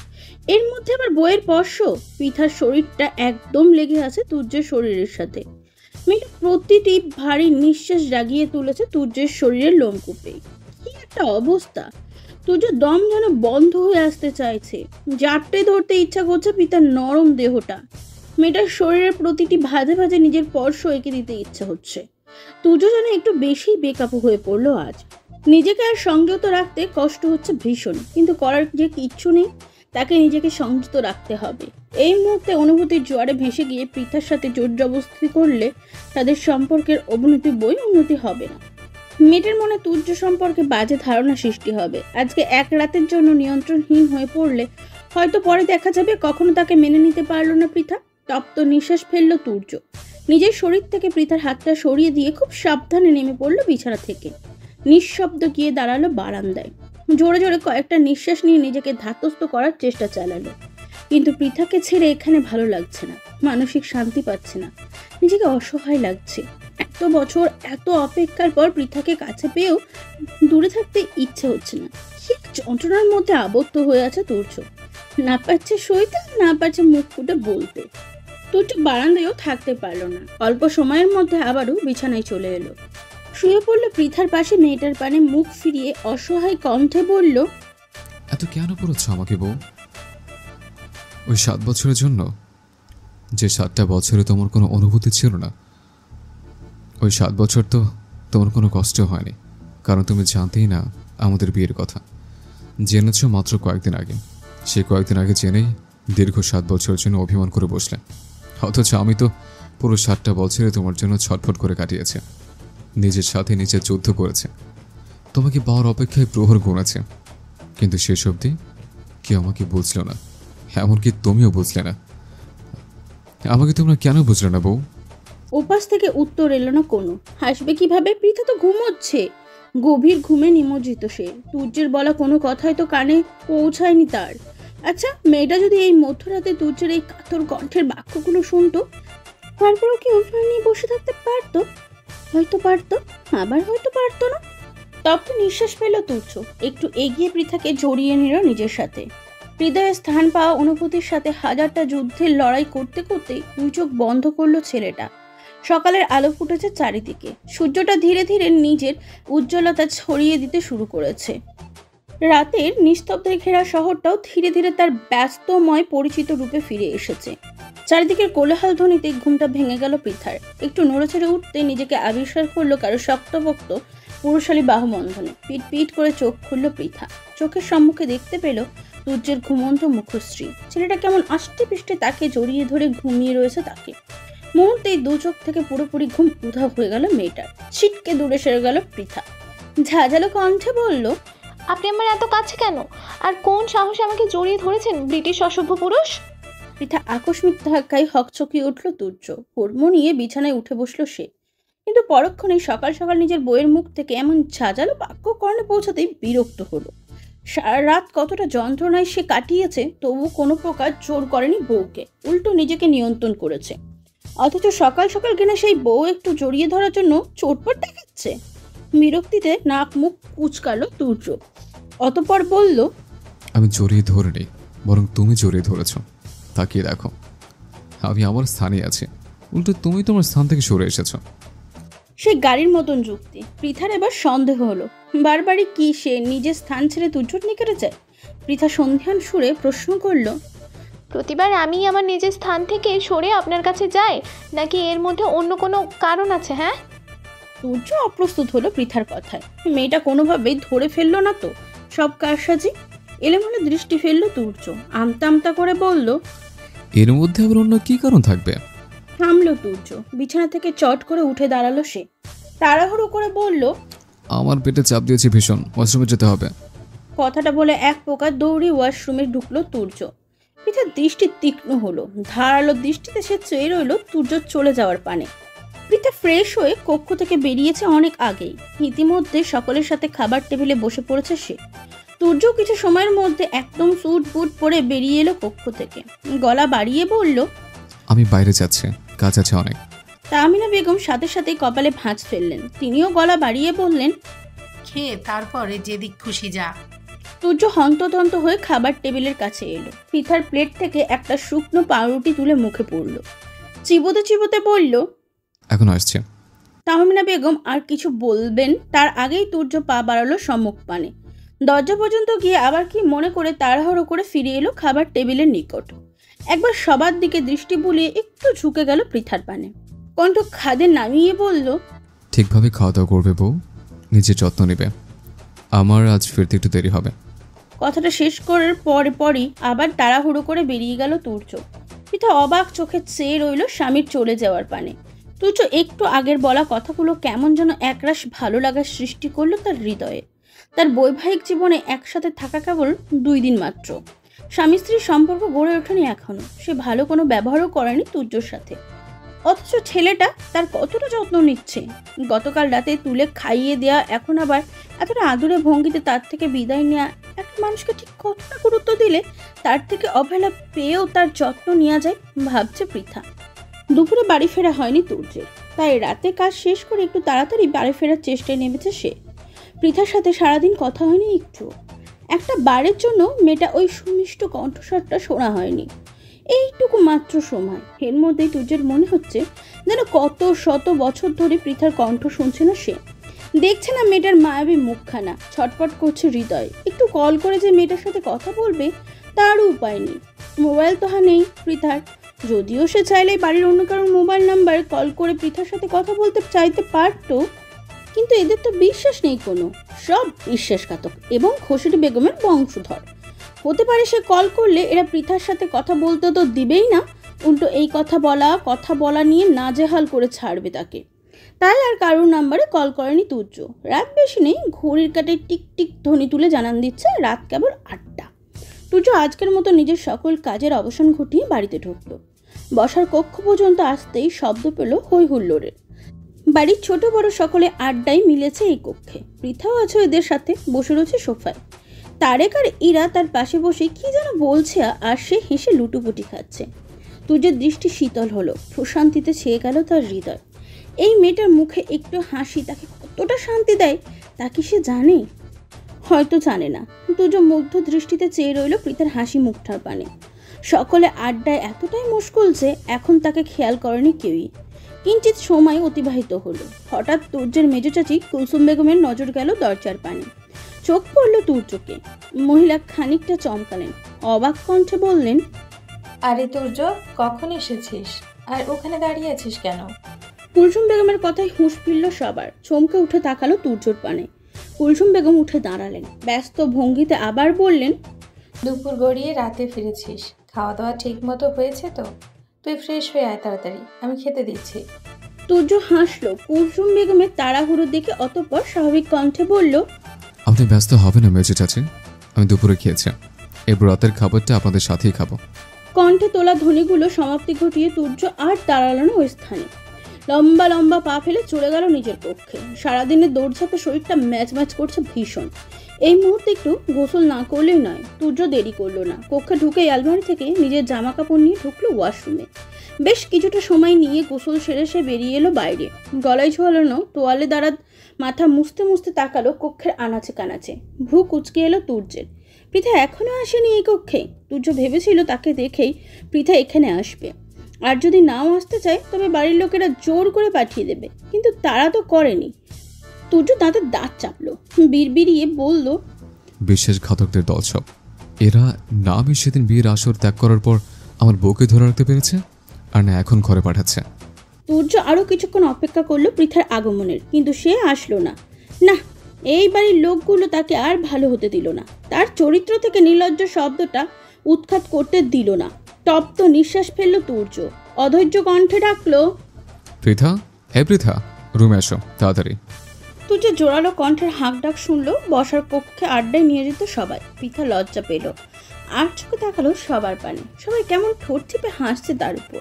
এর মধ্যে আবার বইয়ের স্পর্শ। পৃথার শরীরটা একদম লেগে আছে তুর্যের শরীরের সাথে। মেয়েটা প্রতিটি ভারী নিঃশ্বাস জাগিয়ে তুলেছে তুর্যের শরীরের লোমকূপে। কি একটা অবস্থা! তুর্যের দম যেন বন্ধ হয়ে আসতে চাইছে। জাপটে ধরতে ইচ্ছা করছে পিতার নরম দেহটা। মেয়েটার শরীরের প্রতিটি ভাঁজে ভাঁজে নিজের স্পর্শ এঁকে দিতে ইচ্ছা হচ্ছে। তুর্য যেন একটু বেশি বেকাবু হয়ে পড়লো আজ। নিজেকে আর সংযত রাখতে কষ্ট হচ্ছে ভীষণ, কিন্তু করার যে কিচ্ছু নেই। তাকে নিজেকে সংযত রাখতে হবে। এই মুহূর্তে অনুভূতির জোয়ারে ভেসে গিয়ে পৃথার সাথে জোর জবরদস্তি করলে তাদের সম্পর্কের অবনতি উন্নতি হবে না। মেয়েটার মনে তুর্য সম্পর্কে বাজে ধারণা সৃষ্টি হবে। আজকে এক রাতের জন্য নিয়ন্ত্রণহীন হয়ে পড়লে হয়তো পরে দেখা যাবে কখনো তাকে মেনে নিতে পারলো না পৃথা। তপ্ত নিঃশ্বাস ফেললো তুর্য। নিজের শরীর থেকে পৃথার হাতটা সরিয়ে দিয়ে খুব সাবধানে নেমে পড়লো বিছানা থেকে। নিঃশব্দ গিয়ে দাঁড়ালো বারান্দায়। জোরে জোরে কয়েকটা নিঃশ্বাস নিয়ে নিজেকে ধাতস্থ করার চেষ্টা চালালো, কিন্তু পৃথাকে ছেড়ে এখানে ভালো লাগছে না। মানসিক শান্তি পাচ্ছে না। নিজেকে অসহায় লাগছে। এত বছর এত অপেক্ষার পর পৃথাকে কাছে পেয়েও দূরে থাকতে ইচ্ছে হচ্ছে না। কি যন্ত্রণার মধ্যে আবদ্ধ হয়ে আছে তুর্য। না পারছে সইতে, না পারছে মুখ ফুটে বলতে। তুর্য বারান্দায়ও থাকতে পারলো না। অল্প সময়ের মধ্যে আবারও বিছানায় চলে এলো। শুয়ে পড়লো পৃথার পাশে। মেয়েটার পানে মুখ ফিরিয়ে অসহায় কণ্ঠে বলল, এত কেন করেছ আমাকে বউ? ওই 7 বছরের জন্য? যে 7টা বছরে তোমার কোনো অনুভূতি ছিল না। ওই 7 বছর তো তোমার কোনো কষ্ট হয়নি, কারণ তুমি জানতেই না আমাদের বিয়ের কথা। জেনেছ মাত্র কয়েকদিন আগে। সে কয়েকদিন আগে জেনেই দীর্ঘ 7 বছরের জন্য অভিমান করে বসলে। অথচ আমি তো পুরো 7টা বছরে তোমার জন্য ছটফট করে কাটিয়েছে। নিজের সাথে নিজের যুদ্ধ করেছে। তোমাকে পাওয়ার অপেক্ষায় প্রহর গুনেছে, কিন্তু শেষ অবধি কেউ আমাকে বুঝলো না। এমনকি তুমিও বুঝলে না। আমাকে তোমরা কেন বুঝলে না বউ? ওপাশ থেকে উত্তর এলো না কোনো। হাসবে কিভাবে? পৃথা তো ঘুমোচ্ছে। গভীর ঘুমে নিমজ্জিত সে। তুর্যের বলা কোনো কথাই তো কানে পৌঁছায়নি তার। আচ্ছা, মেয়েটা যদি এই মধ্যরাতে তুর্যের এই কাতর কণ্ঠের বাক্যগুলো শুনতো, তারপরও কি অভিমান নিয়ে বসে থাকতে পারতো? হয়তো পারতো, আবার হয়তো পারতো না। তপ্ত নিঃশ্বাস পেল তুর্য। একটু এগিয়ে পৃথাকে জড়িয়ে নিল নিজের সাথে। হৃদয়ে স্থান পাওয়া অনুভূতির সাথে হাজারটা যুদ্ধের লড়াই করতে করতে দুই চোখ বন্ধ করলো ছেলেটা। সকালের আলো ফুটেছে চারিদিকে। সূর্যটা ধীরে ধীরে নিজের উজ্জ্বলতা ছড়িয়ে দিতে শুরু করেছে। রাতের নিস্তব্ধে ঘেরা শহরটাও ধীরে ধীরে তার ব্যস্তময় পরিচিত রূপে ফিরে এসেছে। চারিদিকের কোলাহল ধ্বনিতে ঘুমটা ভেঙে গেল পৃথার। একটু নড়েচড়ে উঠতে নিজেকে আবিষ্কার করলো কারো শক্তপোক্ত পুরুষালী বাহুবন্ধনে। পিট পিট করে চোখ খুলল পৃথা। চোখের সম্মুখে দেখতে পেল তুর্যের ঘুমন্ত মুখশ্রী। ছেলেটা কেমন আষ্টে পৃষ্ঠে তাকে জড়িয়ে ধরে ঘুমিয়ে রয়েছে তাকে। মুহূর্তেই দু চোখ থেকে পুরোপুরি ঘুম উধাও হয়ে গেল মেয়েটার। ছিটকে দূরে সেরে গেল পৃথা। ঝাঁঝালো কণ্ঠে বলল, আপনি আমার এত কাছে কেন? আর কোন সাহসে আমাকে জড়িয়ে ধরেছেন, ব্রিটিশ অসভ্য পুরুষ? পৃথা আকস্মিক ধাক্কায় হকচকিয়ে উঠল তুর্য। হুড়মো নিয়ে বিছানায় উঠে বসলো সে। কিন্তু পরক্ষণেই সকাল সকাল নিজের বইয়ের মুখ থেকে এমন ঝাঁঝালো বাক্য কর্ণে পৌঁছাতেই বিরক্ত হলো। সারা রাত কতটা যন্ত্রণায় সে কাটিয়েছে, তবু কোনো প্রকার জোর করেনি বউকে। উল্টো নিজেকে নিয়ন্ত্রণ করেছে। অথচ সকাল সকাল কিনা সেই বউ একটু জড়িয়ে ধরার জন্য চোটপট দেখাচ্ছে। বিরক্তিতে নাক মুখ কুচকালো তুর্য। অতঃপর বলল, আমি জড়িয়ে ধরিনি, বরং তুমি জড়িয়ে ধরেছ। তাকিয়ে দেখো, আমি আমার স্থানে আছি, উল্টো তুমি তোমার স্থান থেকে সরে এসেছ। সে গাড়ির মতন যুক্তি। পৃথার এবার সন্দেহ হলো, বারবারই কি সে নিজের স্থান ছেড়ে তুর্যর নিকটে যায়? পৃথা সন্ধিহান সুরে প্রশ্ন করল, প্রতিবার আমি আমার নিজের স্থান থেকে সরে আপনার কাছে যাই, নাকি এর মধ্যে অন্য কোনো কারণ আছে? হ্যাঁ। তুর্য অপ্রস্তুত হলো পৃথার কথায়। মেয়েটা কোনোভাবেই ধরে ফেললো না তো সব কারসাজি। এলোমেলো দৃষ্টি ফেললো তুর্য, আমতা আমতা করে বলল। এর মধ্যে আবার অন্য কি কারণ থাকবে? থামলো তুর্য, বিছানা থেকে চট করে উঠে দাঁড়ালো সে। তাড়াহুড়ো করে বলল, আমার পেটে চাপ দিয়েছে ভীষণ, ওয়াশরুমে যেতে হবে। কথাটা বলে এক প্রকার দৌড়ে ওয়াশরুমে ঢুকলো তুর্য। পৃথার দৃষ্টি তীক্ষ্ণ হলো, ধারালো দৃষ্টিতে সে চেয়ে রইল তুর্য চলে যাওয়ার পানে। পৃথা ফ্রেশ হয়ে কক্ষ থেকে বেরিয়েছে অনেক আগেই। ইতিমধ্যে সকলের সাথে খাবার টেবিলে বসে পড়েছে সে। তুর্য কিছু সময়ের মধ্যে একদম স্যুট বুট পরে বেরিয়ে এলো কক্ষ থেকে। গলা বাড়িয়ে বলল, আমি বাইরে যাচ্ছি, কাজ আছে অনেক। তাহমিনা বেগম সাথে সাথেই কপালে ভাঁজ ফেললেন। তিনিও গলা বাড়িয়ে বললেন, খেয়ে তারপরে যেদিক খুশি যা। তুর্য হন্তদন্ত হয়ে খাবার টেবিলের কাছে এলো। পৃথার প্লেট থেকে একটা শুকনো পাউরুটি তুলে মুখে পড়ল। চিবোতে চিবোতে বলল, এখন আসছে। তাহমিনা বেগম আর কিছু বলবেন তার আগেই তুর্য পা বাড়ালো সম্মুখ পানে। দরজা পর্যন্ত গিয়ে আবার কি মনে করে তাড়াহুড়ো করে ফিরে এলো খাবার টেবিলের নিকট। একবার সবার দিকে দৃষ্টি বুলিয়ে একটু ঝুঁকে গেল পৃথার পানে। কণ্ঠ খাদে নামিয়ে বলল, ঠিকভাবে খাওয়া দাওয়া করবে বউ, নিজের যত্ন নেবে। আমার আজ ফিরতে একটু দেরি হবে। কথাটা শেষ করার পরই আবার তাড়াহুড়ো করে বেরিয়ে গেল তুর্য। পৃথা অবাক চোখে চেয়ে রইল স্বামীর চলে যাওয়ার পানে। তুর্য একটু আগের বলা কথাগুলো কেমন যেন একরাশ ভালো লাগার সৃষ্টি করলো তার হৃদয়ে। তার বৈবাহিক জীবনে একসাথে থাকা কেবল 2 দিন মাত্র। স্বামী স্ত্রীর সম্পর্ক গড়ে ওঠেনি এখনো। সে ভালো কোনো ব্যবহারও করেনি তুর্যর সাথে, অথচ ছেলেটা তার কতটা যত্ন নিচ্ছে। গতকাল রাতে তুলে খাইয়ে দেয়া, এখন আবার এতটা আদুরে ভঙ্গিতে তার থেকে বিদায় নেওয়া। একটা মানুষকে ঠিক কতটা গুরুত্ব দিলে তার থেকে অবহেলা পেয়েও তার যত্ন নেওয়া যায়, ভাবছে পৃথা। দুপুরে বাড়ি ফেরা হয়নি তুর্যের, তাই রাতে কাজ শেষ করে একটু তাড়াতাড়ি বাড়ি ফেরার চেষ্টায় নেমেছে সে। পৃথার সাথে সারাদিন কথা হয়নি একটু। একটা বারের জন্য মেয়েটা ওই সুমিষ্ট কণ্ঠস্বরটা শোনা হয়নি। এইটুকু মাত্র সময়, এর মধ্যেই তুর্যের মনে হচ্ছে যেন কত শত বছর ধরে পৃথার কণ্ঠ শুনছে না সে, দেখছে না মেয়েটার মায়াবী মুখখানা। ছটপট করছে হৃদয়। একটু কল করে যে মেয়েটার সাথে কথা বলবে তারও উপায় নেই। মোবাইল তো নেই পৃথার। যদিও সে চাইলে বাড়ির অন্য কারোর মোবাইল নাম্বারে কল করে পৃথার সাথে কথা বলতে চাইতে পারতো, কিন্তু এদের তো বিশ্বাস নেই কোনো। সব বিশ্বাসঘাতক এবং খোরশেদ বেগমের বংশধর। হতে পারে সে কল করলে এরা পৃথার সাথে কথা বলতে তো দিবেই না, উল্টো এই কথা বলা নিয়ে নাজেহাল করে ছাড়বে তাকে। তাই আর কারোর নাম্বারে কল করেনি তুর্য। রাত বেশি নেই, ঘড়ির কাঁটে টিক টিক ধ্বনি তুলে জানান দিচ্ছে রাত কেবল 8টা। তুর্য আজকের মতো নিজের সকল কাজের অবসান ঘটিয়ে বাড়িতে ঢুকলো। বসার কক্ষ পর্যন্ত আসতেই শব্দ পেল হই হুল্লোড়ের। বাড়ির ছোট বড় সকলে আড্ডায় মিলেছে এই কক্ষে। পৃথাও আছে এদের সাথে, বসে রয়েছে সোফায়। তারেক আর ইরা তার পাশে বসে কি যেন বলছে, আর সে হেসে লুটুপুটি খাচ্ছে। তুর্যের দৃষ্টি শীতল হলো, প্রশান্তিতে ছেয়ে গেল তার হৃদয়। এই মেয়েটার মুখে একটু হাসি তাকে কতটা শান্তি দেয় তা কি সে জানে? হয়তো জানে না। তুর্য মুগ্ধ দৃষ্টিতে চেয়ে রইল পৃথার হাসি মুখটার পানে। সকলে আড্ডায় এতটাই মুশকুল যে এখন তাকে খেয়াল করেনি কেউই। কিঞ্চিত সময় অতিবাহিত হলো। হঠাৎ তুর্যের মেজ চাচি কুলসুম বেগমের নজর গেল দরজার পানে। চোখ পড়ল তুর্যকে। মহিলা খানিকটা চমকালেন, অবাক কণ্ঠে বললেন, আরে তুর্য, কখন এসেছিস? আর ওখানে দাঁড়িয়ে আছিস কেন? কুলসুম বেগমের কথায় হুঁশ ফিরল সবার। চমকে উঠে তাকালো তুর্যর পানে। কুলসুম বেগম উঠে দাঁড়ালেন, ব্যস্ত ভঙ্গিতে আবার বললেন, দুপুর গড়িয়ে রাতে ফিরেছিস, খাওয়া দাওয়া ঠিক মতো হয়েছে তো? তুই ফ্রেশ হয়ে আয় তাড়াতাড়ি, আমি খেতে দিচ্ছি। তুর্য হাসলো কুলসুম বেগমের তাড়াহুড়ো দেখে, অতঃপর স্বাভাবিক কণ্ঠে বলল, আপনি ব্যস্ত হবেন না মেজে চাচি, আমি দুপুরে খেয়েছি, এরপর রাতের খাবারটা আপনাদের সাথেই খাবো। কণ্ঠে তোলা ধ্বনিগুলো সমাপ্তি ঘটিয়ে তুর্য আর দাঁড়ালো না ওই স্থানে। লম্বা লম্বা পা ফেলে চলে গেল নিজের কক্ষে। সারাদিনের দৌড়ঝাঁপে শরীরটা ম্যাচ করছে ভীষণ। এই মুহূর্তে একটু গোসল না করলেই নয়। তুর্য দেরি করলো না। কক্ষে ঢুকে আলমারি থেকে নিজের জামা কাপড় নিয়ে ঢুকলো ওয়াশরুমে। বেশ কিছুটা সময় নিয়ে গোসল সেরে সে বেরিয়ে এলো বাইরে। গলায় ঝোলানো তোয়ালে দ্বারা মাথা মুছতে মুছতে তাকালো কক্ষের আনাচে কানাচে। ভ্রু কুচকে এলো তুর্যের। পৃথা এখনো আসেনি এই কক্ষে। তুর্য ভেবেছিল তাকে দেখেই পৃথা এখানে আসবে। আর যদি নাও আসতে চায় তবে বাড়ির লোকেরা জোর করে পাঠিয়ে দেবে, কিন্তু তারা তো করেনি। তুর্য দাঁতে দাঁত চাপলো, বিড়বিড়িয়ে বলল, বিশ্বাসঘাতকদের দল সব। এরা না আমি সেদিন বিয়ের আসর ত্যাগ করার পর আমার বউকে ধরে রাখতে পেরেছে, আর না এখন ঘরে পাঠাচ্ছে। তুর্য আরও কিছুক্ষণ অপেক্ষা করলো পৃথার আগমনের, কিন্তু সে আসলো না। না, এই বাড়ির লোকগুলো তাকে আর ভালো হতে দিল না। তার চরিত্র থেকে নির্লজ্জ শব্দটা উৎখাত করতে দিল না। তপ্ত নিঃশ্বাস ফেলল তুর্য, অধৈর্য কণ্ঠে ডাকলো, পৃথা, হে পৃথা, রুমে এসো তাড়াতাড়ি। তুর্য জোরালো কণ্ঠের হাঁক ডাক শুনলো। বসার কক্ষে আড্ডায় নিয়োজিত সবাই। পৃথা লজ্জা পেল, আর চোখে তাকালো সবার পানে। সবাই কেমন ঠোঁট টিপে হাসছে তার উপর,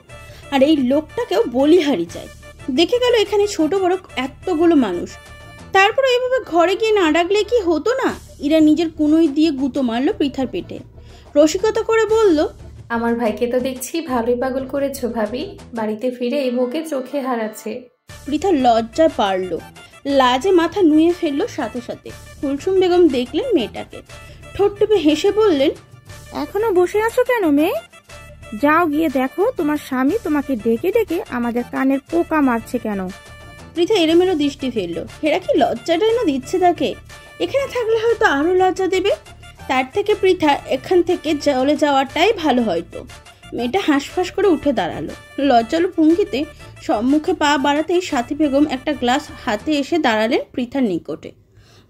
আর এই লোকটাকেও বলিহারি যায়। দেখে গেল এখানে ছোট বড় এতগুলো মানুষ, তারপরে এভাবে ঘরে গিয়ে না ডাকলে কি হতো না? ইরা নিজের কুনোই দিয়ে গুঁতো মারলো পৃথার পেটে, রসিকতা করে বলল, আমার ভাইকে তো দেখছি ভালোই পাগল করেছো ভাবি, বাড়িতে ফিরে এই বউকে চোখে হারাচ্ছে। পৃথা লজ্জায় পারল, লাজে মাথা নুয়ে ফেললো। সাথে সাথে কুলসুম বেগম দেখলেন মেয়েটাকে, ঠোঁট টিপে হেসে বললেন, এখনো বসে আছো কেন মেয়ে? যাও গিয়ে দেখো তোমার স্বামী তোমাকে ডেকে ডেকে আমাদের কানের পোকা মারছে কেন। পৃথা এলোমেলো দৃষ্টি ফেললো। হেরা কি লজ্জাটাই না দিচ্ছে তাকে? এখানে থাকলে হয়তো আরো লজ্জা দেবে। তার থেকে পৃথা এখান থেকে চলে যাওয়াটাই ভালো হয়তো। মেয়েটা হাঁসফাঁস করে উঠে দাঁড়ালো। লজ্জালু ভঙ্গিতে সম্মুখে পা বাড়াতেই সাথী বেগম একটা গ্লাস হাতে এসে দাঁড়ালেন পৃথার নিকটে।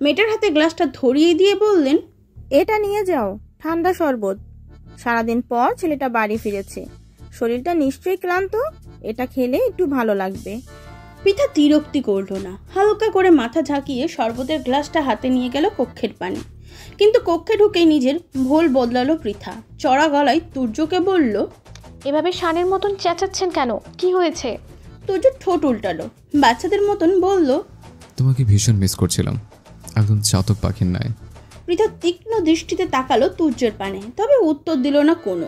মেয়েটার হাতে গ্লাসটা ধরিয়ে দিয়ে বললেন, এটা নিয়ে যাও, ঠান্ডা শরবত। সারাদিন পর ছেলেটা বাড়ি ফিরেছে, শরীরটা নিশ্চয়ই ক্লান্ত, এটা খেলে একটু ভালো লাগবে। পৃথা বিরক্তি করল না, হালকা করে মাথা ঝাঁকিয়ে শরবতের গ্লাসটা হাতে নিয়ে গেল কক্ষের পানে। কিন্তু কক্ষে ঢুকেই নিজের ভোল বদলালো পৃথা। চড়া গলায় তুর্যকে বলল, এভাবে শানের মতন চেঁচাচ্ছেন কেন? কি হয়েছে? তুর্য ঠোঁট উল্টালো, বাচ্চাদের মতন বলল, তোমাকে ভীষণ মিস করছিলাম, একদম চাতক পাখির ন্যায়। পৃথা তীক্ষ্ণ দৃষ্টিতে তাকালো তুর্যের পানে, তবে উত্তর দিল না কোনো।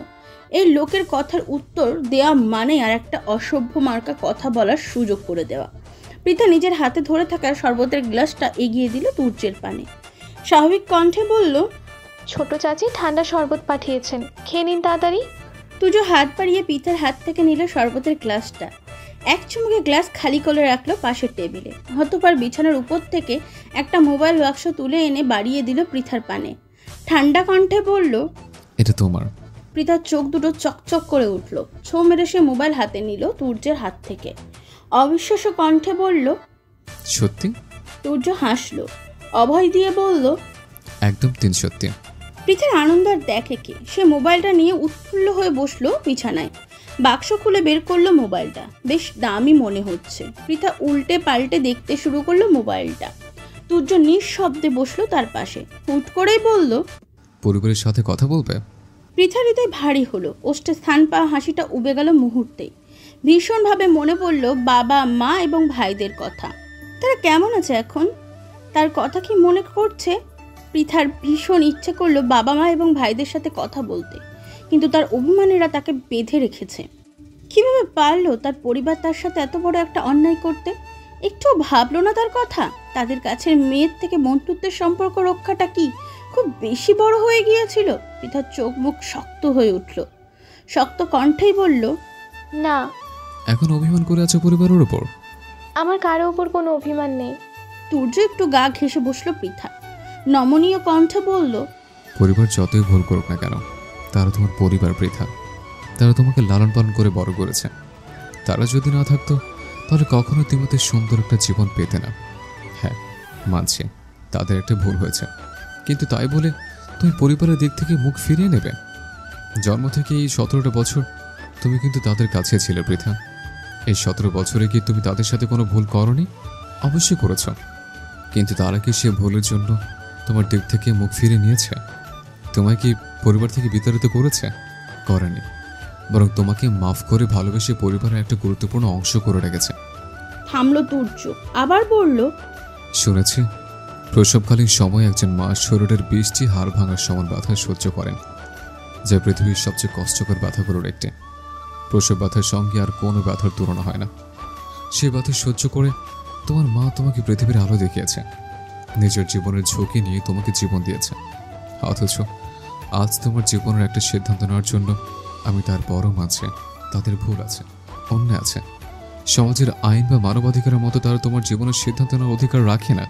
এই লোকের কথার উত্তর দেয়া মানে আর একটা অসভ্য মার্কা কথা বলার সুযোগ করে দেওয়া। পৃথা নিজের হাতে ধরে থাকা শরবতের গ্লাসটা এগিয়ে দিল তুর্যের পানে। স্বাভাবিক কণ্ঠে বলল, ছোট চাচি ঠান্ডা শরবত পাঠিয়েছেন, খেয়ে নিন তাড়াতাড়ি। তুর্য হাত বাড়িয়ে পৃথার হাত থেকে নিল শরবতের গ্লাসটা। এক চুমুকে গ্লাস খালি করে রাখলো পাশের টেবিলে। হতপার বিছানার উপর থেকে একটা মোবাইল বাক্স তুলে এনে বাড়িয়ে দিল পৃথার পানে। ঠান্ডা কণ্ঠে বলল, এটা তোমার। পৃথার চোখ দুটো চকচক করে উঠল। ছো মেরে সে মোবাইল হাতে নিল তুর্যের হাত থেকে। অবিশ্বাস্য কণ্ঠে বলল, সত্যি? তুর্য হাসলো, অভয় দিয়ে বলল, একদম 3 সত্যি। পৃথার আনন্দ আর দেখে কে, সে মোবাইলটা নিয়ে উৎফুল্ল হয়ে বসলো বিছানায়। বাক্স খুলে বের করলো মোবাইলটা, বেশ দামি মনে হচ্ছে। পৃথা উল্টে পাল্টে দেখতে শুরু করলো মোবাইলটা। তুর্য নিঃশব্দে বসলো তার পাশে, হুট করেই বলল, পরিবারের সাথে কথা বলবে? পৃথার হৃদয় ভারী হলো, ওষ্ঠে স্থান পাওয়া হাসিটা উবে গেল মুহূর্তেই। ভীষণভাবে মনে পড়ল বাবা মা এবং ভাইদের কথা। তারা কেমন আছে এখন? তার কথা কি মনে করছে? পৃথার ভীষণ ইচ্ছে করলো বাবা মা এবং ভাইদের সাথে কথা বলতে, কিন্তু তার অভিমানীরা তাকে বেঁধে রেখেছে। কিভাবে পারলো তার পরিবার তার সাথে এত বড় একটা অন্যায় করতে? একটুও ভাবলো না তার কথা? তাদের কাছের মেয়ের থেকে বন্ধুত্বের সম্পর্ক রক্ষাটা কি খুব বেশি বড় হয়ে গিয়েছিল? পৃথার চোখ মুখ শক্ত হয়ে উঠল, শক্ত কণ্ঠেই বলল, না। এখন অভিমান করে আছো পরিবারের উপর? আমার কারো ওপর কোনো অভিমান নেই। তুর্য একটু গা ঘেঁষে বসলো পৃথা, নমনীয় কণ্ঠে বলল, পরিবার যতই ভুল করুক না কেন, তারা তোমার পরিবার পৃথা। তারা তোমাকে লালন পালন করে বড় করেছে। তারা যদি না থাকতো তাহলে কখনো তুমি তো সুন্দর একটা জীবন পেতে না। হ্যাঁ, মানছি তাদের একটা ভুল হয়েছে, কিন্তু তাই বলে তুমি পরিবারের দিক থেকে মুখ ফিরিয়ে নেবে? জন্ম থেকে এই 17টা বছর তুমি কিন্তু তাদের কাছে ছিলে পৃথা। এই 17 বছরে কি তুমি তাদের সাথে কোনো ভুল করনি? অবশ্যই করেছ, কিন্তু তারা কি সে ভুলের জন্য তোমার দিক থেকে মুখ ফিরিয়ে নিয়েছে? তোমায় কি পরিবার থেকে বিতাড়িত করেছে? করেনি, বরং তোমাকে মাফ করে ভালোবেসে পরিবারের একটা গুরুত্বপূর্ণ অংশ করে রেখেছে। থামলো তুর্য, আবার বলল, শুনেছি প্রসবকালীন সময় একজন মা শরীরের 20টি হাড় ভাঙার সমান ব্যথা সহ্য করেন, যা পৃথিবীর সবচেয়ে কষ্টকর ব্যথাগুলোর একটি। প্রসব ব্যথার সঙ্গে আর কোনো ব্যথার তুলনা হয় না। সে ব্যথা সহ্য করে তোমার মা তোমাকে পৃথিবীর আলো দেখিয়েছে, নিজের জীবনের ঝুঁকি নিয়ে তোমাকে জীবন দিয়েছে। অথচ আজ তোমার জীবনের একটা সিদ্ধান্ত নেওয়ার জন্য আমি তার বড় মাঝে তাদের ভুল আছে, অন্যায় আছে। সমাজের আইন বা মানবাধিকারের মতো তারা তোমার জীবনের সিদ্ধান্ত নেওয়ার অধিকার রাখে না।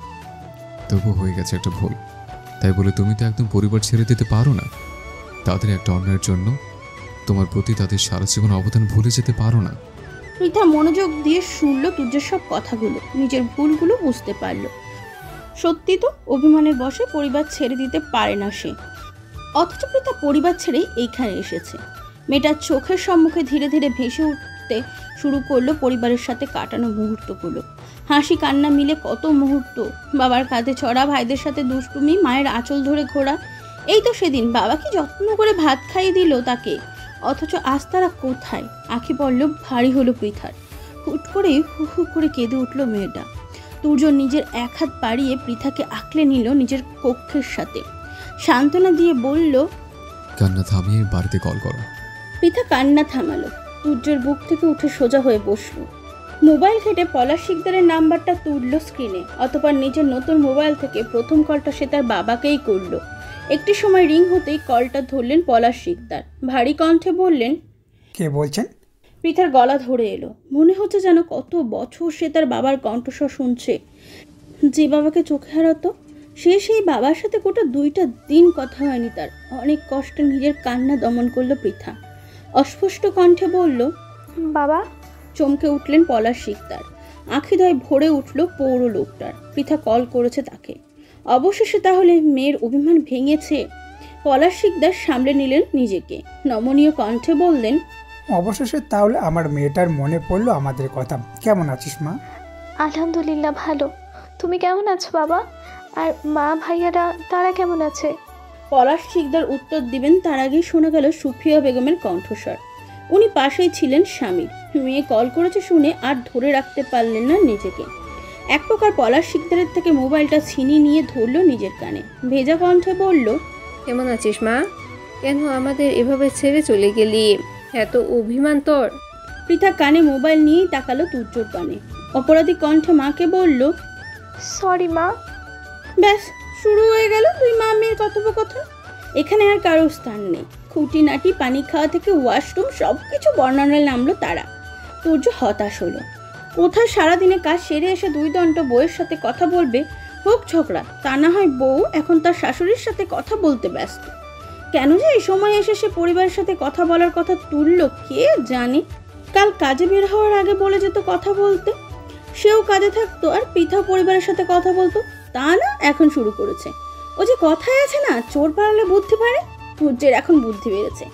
তবু হয়ে গেছে একটা ভুল, তাই বলে তুমি তো একদম পরিবার ছেড়ে দিতে পারো না। তাদের একটা অন্যায়ের জন্য তোমার প্রতি তাদের সারা জীবন অবদান ভুলে যেতে পারো না। পৃথা মনোযোগ দিয়ে শুনল তুর্যের সব কথাগুলো, নিজের ভুলগুলো বুঝতে পারল। সত্যি তো, অভিমানের বশে পরিবার ছেড়ে দিতে পারে না সে, অথচ পৃথা পরিবার ছেড়েই এইখানে এসেছে। মেয়েটার চোখের সম্মুখে ধীরে ধীরে ভেসে উঠতে শুরু করলো পরিবারের সাথে কাটানো মুহূর্তগুলো। হাসি কান্না মিলে কত মুহূর্ত, বাবার কাঁধে চড়া, ভাইদের সাথে দুষ্টুমি, মায়ের আঁচল ধরে ঘোরা। এই তো সেদিন বাবাকে যত্ন করে ভাত খাইয়ে দিল তাকে, অথচ আজ তারা কোথায়? আঁখি পড়ল ভারী হলো পৃথার। হুট করে হু হু করে কেঁদে উঠল মেয়েটা। তুর্য নিজের এক হাত বাড়িয়ে পৃথাকে আঁকলে নিল নিজের কক্ষের সাথে, সান্ত্বনা দিয়ে বলল, কান্না থামিয়ে বাড়িতে কল করো। পৃথা কান্না থামালো, তুর্যের বুক থেকে উঠে সোজা হয়ে বসলো। মোবাইল ঘেটে পলাশ শিকদারের নাম্বারটা তুলল স্ক্রিনে, অতঃপর নিজের নতুন মোবাইল থেকে প্রথম কলটা সে তার বাবাকেই করলো। একটি সময় রিং হতেই কলটা ধরলেন পলাশ শিকদার, ভারী কণ্ঠে বললেন, কে বলছেন? পৃথার গলা ধরে এলো। মনে হচ্ছে যেন কত বছর সে তার বাবার কণ্ঠস্বর শুনছে। যে বাবাকে চোখে হারাতো, সেই বাবার সাথে গোটা 2টা দিন কথা হয়নি তার। অনেক কষ্টে নিজের কান্না দমন করলো পৃথা, অস্পষ্ট কণ্ঠে বলল, বাবা। চমকে উঠলেন পলাশ শিকদার। আঁখিদয় ভরে উঠল পৌর লোকটার। পৃথা কল করেছে তাকে। অবশেষে তাহলে মেয়ের অভিমান ভেঙেছে। পলাশ শিকদার সামলে নিলেন নিজেকে, নমনীয় কণ্ঠে বললেন, অবশেষে তাহলে আমার মেয়েটার মনে পড়লো আমাদের কথা। কেমন আছিস মা? আলহামদুলিল্লাহ ভালো। তুমি কেমন আছো বাবা? আর মা ভাইয়ারা তারা কেমন আছে? পলাশ শিকদার উত্তর দিবেন তার আগেই শোনা গেল সুফিয়া বেগমের কণ্ঠস্বর। উনি পাশেই ছিলেন স্বামীর। মেয়ে কল করেছে শুনে আর ধরে রাখতে পারলেন না নিজেকে। এক প্রকার পলাশ শিকদারের থেকে মোবাইলটা ছিনিয়ে নিয়ে ধরল নিজের কানে, ভেজা কণ্ঠে বলল, কেমন আছিস মা? কেন আমাদের এভাবে ছেড়ে চলে গেলি? এত অভিমান তোর? পৃথা কানে মোবাইল নিয়েই তাকালো তুর্যর কানে, অপরাধী কণ্ঠে মাকে বলল, সরি মা। ব্যাস শুরু হয়ে গেল দুই মা মেয়ের কথোপকথন। এখানে আর কারো স্থান নেই। খুঁটিনাটি, পানি খাওয়া থেকে ওয়াশরুম সবকিছু বর্ণনায় নামলো তারা। তুর্য হতাশ হলো। কোথায় সারাদিনে কাজ সেরে এসে 2 দণ্ড বউয়ের সাথে কথা বলবে, হোক ঝগড়া, তা না হয় বউ এখন তার শাশুড়ির সাথে কথা বলতে ব্যস্ত। কেন যে এই সময় এসে সে পরিবারের সাথে কথা বলার কথা তুললো কে জানে। কাল কাজে বের হওয়ার আগে বলে যেত কথা বলতে, সেও কাজে থাকতো আর পৃথা পরিবারের সাথে কথা বলতো। তা না, এখন শুরু করেছে। ও যে কথায় আছে না, চোর পালালে বুদ্ধি পারে। তুর্যের এখন বুদ্ধি বেড়েছে,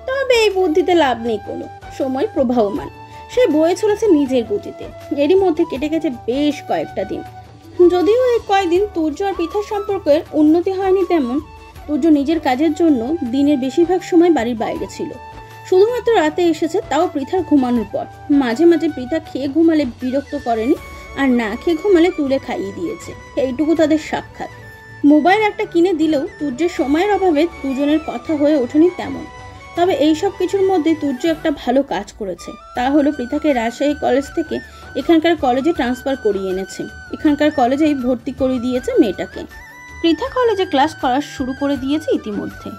তবে এই বুদ্ধিতে লাভ নেই কোনো। সময় প্রবাহমান, সে বয়ে চলেছে নিজের গতিতে। এরই মধ্যে কেটে গেছে বেশ কয়েকটা দিন। যদিও এই কয়েকদিন তুর্য আর পৃথার সম্পর্কের উন্নতি হয়নি তেমন। তুর্য নিজের কাজের জন্য দিনের বেশিরভাগ সময় বাড়ির বাইরে ছিল। শুধুমাত্র রাতে এসেছে, তাও পৃথার ঘুমানোর পর। মাঝে মাঝে পৃথা খেয়ে ঘুমালে বিরক্ত করেনি, আর না খেয়ে ঘুমালে তুলে খাইয়ে দিয়েছে। এইটুকু তাদের সাক্ষাৎ। মোবাইল একটা কিনে দিলেও তুর্যের সময়ের অভাবে দুজনের কথা হয়ে ওঠেনি তেমন। তবে এই সব কিছুর মধ্যে তুর্য একটা ভালো কাজ করেছে, তা হলো পৃথাকে রাজশাহী কলেজ থেকে এখানকার কলেজে ট্রান্সফার করিয়ে এনেছে। এখানকার কলেজেই ভর্তি করে দিয়েছে মেয়েটাকে। পৃথা কলেজে ক্লাস করা শুরু করে দিয়েছে ইতিমধ্যে।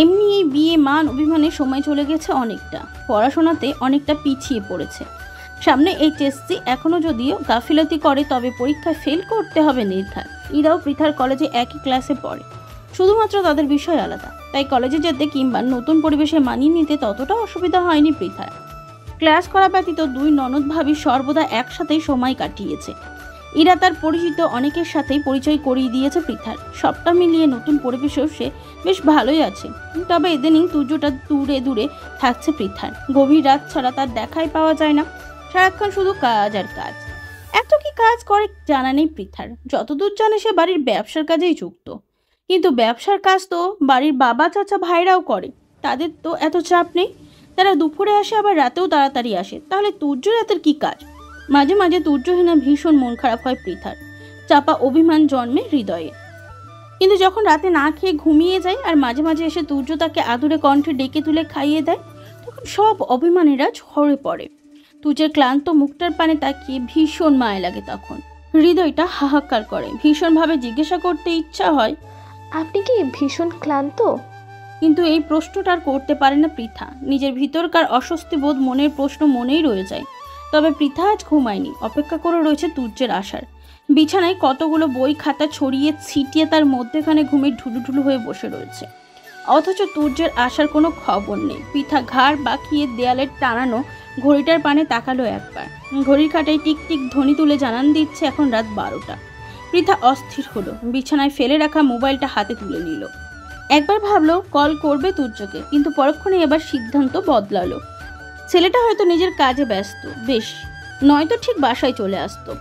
এমনি এই বিয়ে মান অভিমানে সময় চলে গেছে অনেকটা, পড়াশোনাতে অনেকটা পিছিয়ে পড়েছে। সামনে এইচএসসি, এখনও যদিও গাফিলতি করে তবে পরীক্ষায় ফেল করতে হবে নির্ঘাত। এরাও পৃথার কলেজে একই ক্লাসে পড়ে, শুধুমাত্র তাদের বিষয় আলাদা। তাই কলেজে যেতে কিংবা নতুন পরিবেশে মানিয়ে নিতে ততটা অসুবিধা হয়নি পৃথার। ক্লাস করা ব্যতীত 2 ননদ ভাবি সর্বদা একসাথেই সময় কাটিয়েছে। এরা তার পরিচিত অনেকের সাথেই পরিচয় করিয়ে দিয়েছে পৃথার। সবটা মিলিয়ে নতুন পরিবেশেও সে বেশ ভালোই আছে। তবে ইদানিং তুর্যটা দূরে দূরে থাকছে পৃথার। গভীর রাত ছাড়া তার দেখাই পাওয়া যায় না, সারাক্ষণ শুধু কাজ আর কাজ। এত কি কাজ করে জানা নেই পৃথার। যতদূর জানে সে বাড়ির ব্যবসার কাজেই যুক্ত, কিন্তু ব্যবসার কাজ তো বাড়ির বাবা চাচা ভাইরাও করে, তাদের তো এত চাপ নেই। তারা দুপুরে আসে, আবার রাতেও তাড়াতাড়ি আসে। তাহলে তুর্য রাতের কি কাজ? মাঝে মাঝে তুর্যহীনা ভীষণ মন খারাপ হয় পৃথার, চাপা অভিমান জন্মে হৃদয়ে। কিন্তু যখন রাতে না খেয়ে ঘুমিয়ে যায় আর মাঝে মাঝে এসে তুর্য তাকে আদুরে কণ্ঠে ডেকে তুলে খাইয়ে দেয়, তখন সব অভিমানীরা ঝরে পড়ে। তুর্যের ক্লান্ত মুখটার পানে তাকিয়ে ভীষণ মায়া লাগে। তখন হৃদয়টা হাহাকার করে, ভীষণভাবে জিজ্ঞাসা করতে ইচ্ছা হয়, আপনি কি ভীষণ ক্লান্ত? কিন্তু এই প্রশ্নটা আর করতে পারে না পৃথা। নিজের ভিতরকার অস্বস্তি বোধ মনের প্রশ্ন মনেই রয়ে যায়। তবে পৃথা আজ ঘুমায়নি, অপেক্ষা করে রয়েছে তুর্যের আসার। বিছানায় কতগুলো বই খাতা ছড়িয়ে ছিটিয়ে তার মধ্যেখানে ঘুমে ঢুলুঢুলু হয়ে বসে রয়েছে, অথচ তুর্যের আসার কোনো খবর নেই। পৃথা ঘাড় বাঁকিয়ে দেয়ালের টানানো ঘড়িটার পানে তাকালো একবার। ঘড়ির কাঁটায় টিকটিক ধ্বনি তুলে জানান দিচ্ছে এখন রাত 12টা। পৃথা অস্থির হলো, বিছানায় ফেলে রাখা মোবাইলটা হাতে তুলে নিল। একবার ভাবলো কল করবে তুর্যকে, কিন্তু পরক্ষণে এবার সিদ্ধান্ত বদলালো। ছেলেটা হয়তো নিজের কাজে ব্যস্ত, বেশ, নয়তো ঠিক বাসায় চলে আসতো।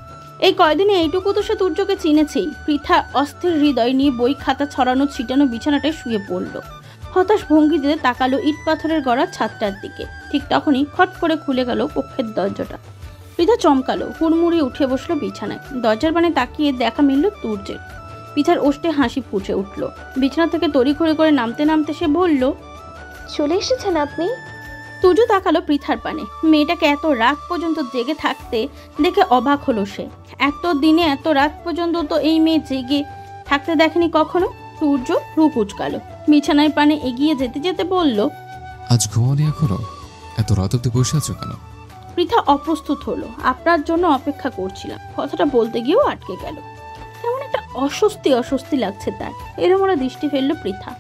এই কয়দিনে এইটুকু তো সে তুর্যকে চিনেছেই। পৃথা অস্থির হৃদয় নিয়ে বই খাতা ছড়ানো ছিটানো বিছানাটায় শুয়ে পড়ল। হতাশ ভঙ্গিতে তাকালো ইট পাথরের গড়া ছাদটার দিকে। ঠিক তখনই খট করে খুলে গেল কক্ষের দরজাটা। পৃথা চমকালো, হুড়মুড়িয়ে উঠে বসলো বিছানায়। দরজার পানে তাকিয়ে দেখা মিলল তুর্যের। পৃথার ওষ্ঠে হাসি ফুটে উঠল। বিছানা থেকে তড়িঘড়ি করে নামতে নামতে সে বলল, চলে এসেছেন আপনি? তুর্য তাকালো পৃথার পানে। মেয়েটাকে এত রাত পর্যন্ত জেগে থাকতে দেখে অবাক হলো সে। এত দিনে এত রাত পর্যন্ত তো এই মেয়ে জেগে থাকতে দেখেনি কখনো। তুর্য ভ্রু কুচকালো, বিছানায় পানে এগিয়ে যেতে যেতে বলল, আজ ঘুমাওনি এখনো? এত রাত অব্দি বসে আছো কেন? পৃথা অপ্রস্তুত হলো। আপনার জন্য অপেক্ষা করছিলাম, কথাটা বলতে গিয়েও আটকে গেল। কেমন একটা অস্বস্তি অস্বস্তি লাগছে তার। এরমরা দৃষ্টি ফেললো পৃথা।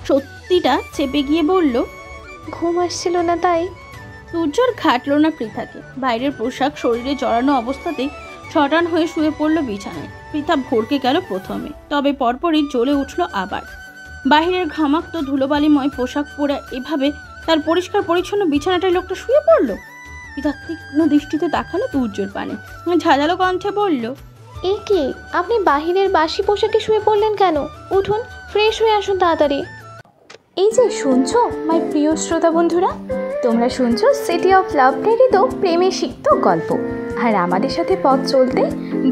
সত্যিটা চেপে গিয়ে বলল, ঘুম আসছিল না তাই। তুর্যর ঘাটল না পৃথাকে। বাইরের পোশাক শরীরে জড়ানো অবস্থাতেই ছটান হয়ে শুয়ে পড়ল বিছানায়। পৃথা ভরকে গেল প্রথমে, তবে পরপরই জ্বলে উঠল আবার। বাহিরের ঘামাক্ত ধুলোবালিময় পোশাক পরে এভাবে তার পরিষ্কার পরিচ্ছন্ন বিছানাটায় লোকটা শুয়ে পড়ল। পৃথা তীক্ষ্ণ দৃষ্টিতে তাকালো তুর্যের পানে, ঝাঁঝালো কণ্ঠে বলল, এ কি, আপনি বাহিরের বাসি পোশাকে শুয়ে পড়লেন কেন? উঠুন, ফ্রেশ হয়ে আসুন তাড়াতাড়ি। এই যে শুনছো মাই প্রিয় শ্রোতা বন্ধুরা, তোমরা শুনছো সিটি অফ লাভ প্রেরিত প্রেমে সিক্ত গল্প। আর আমাদের সাথে পথ চলতে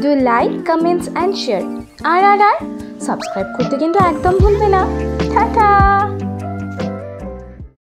do like, comments and share. আর সাবস্ক্রাইব করতে কিন্তু একদম ভুলবে না। টাটা।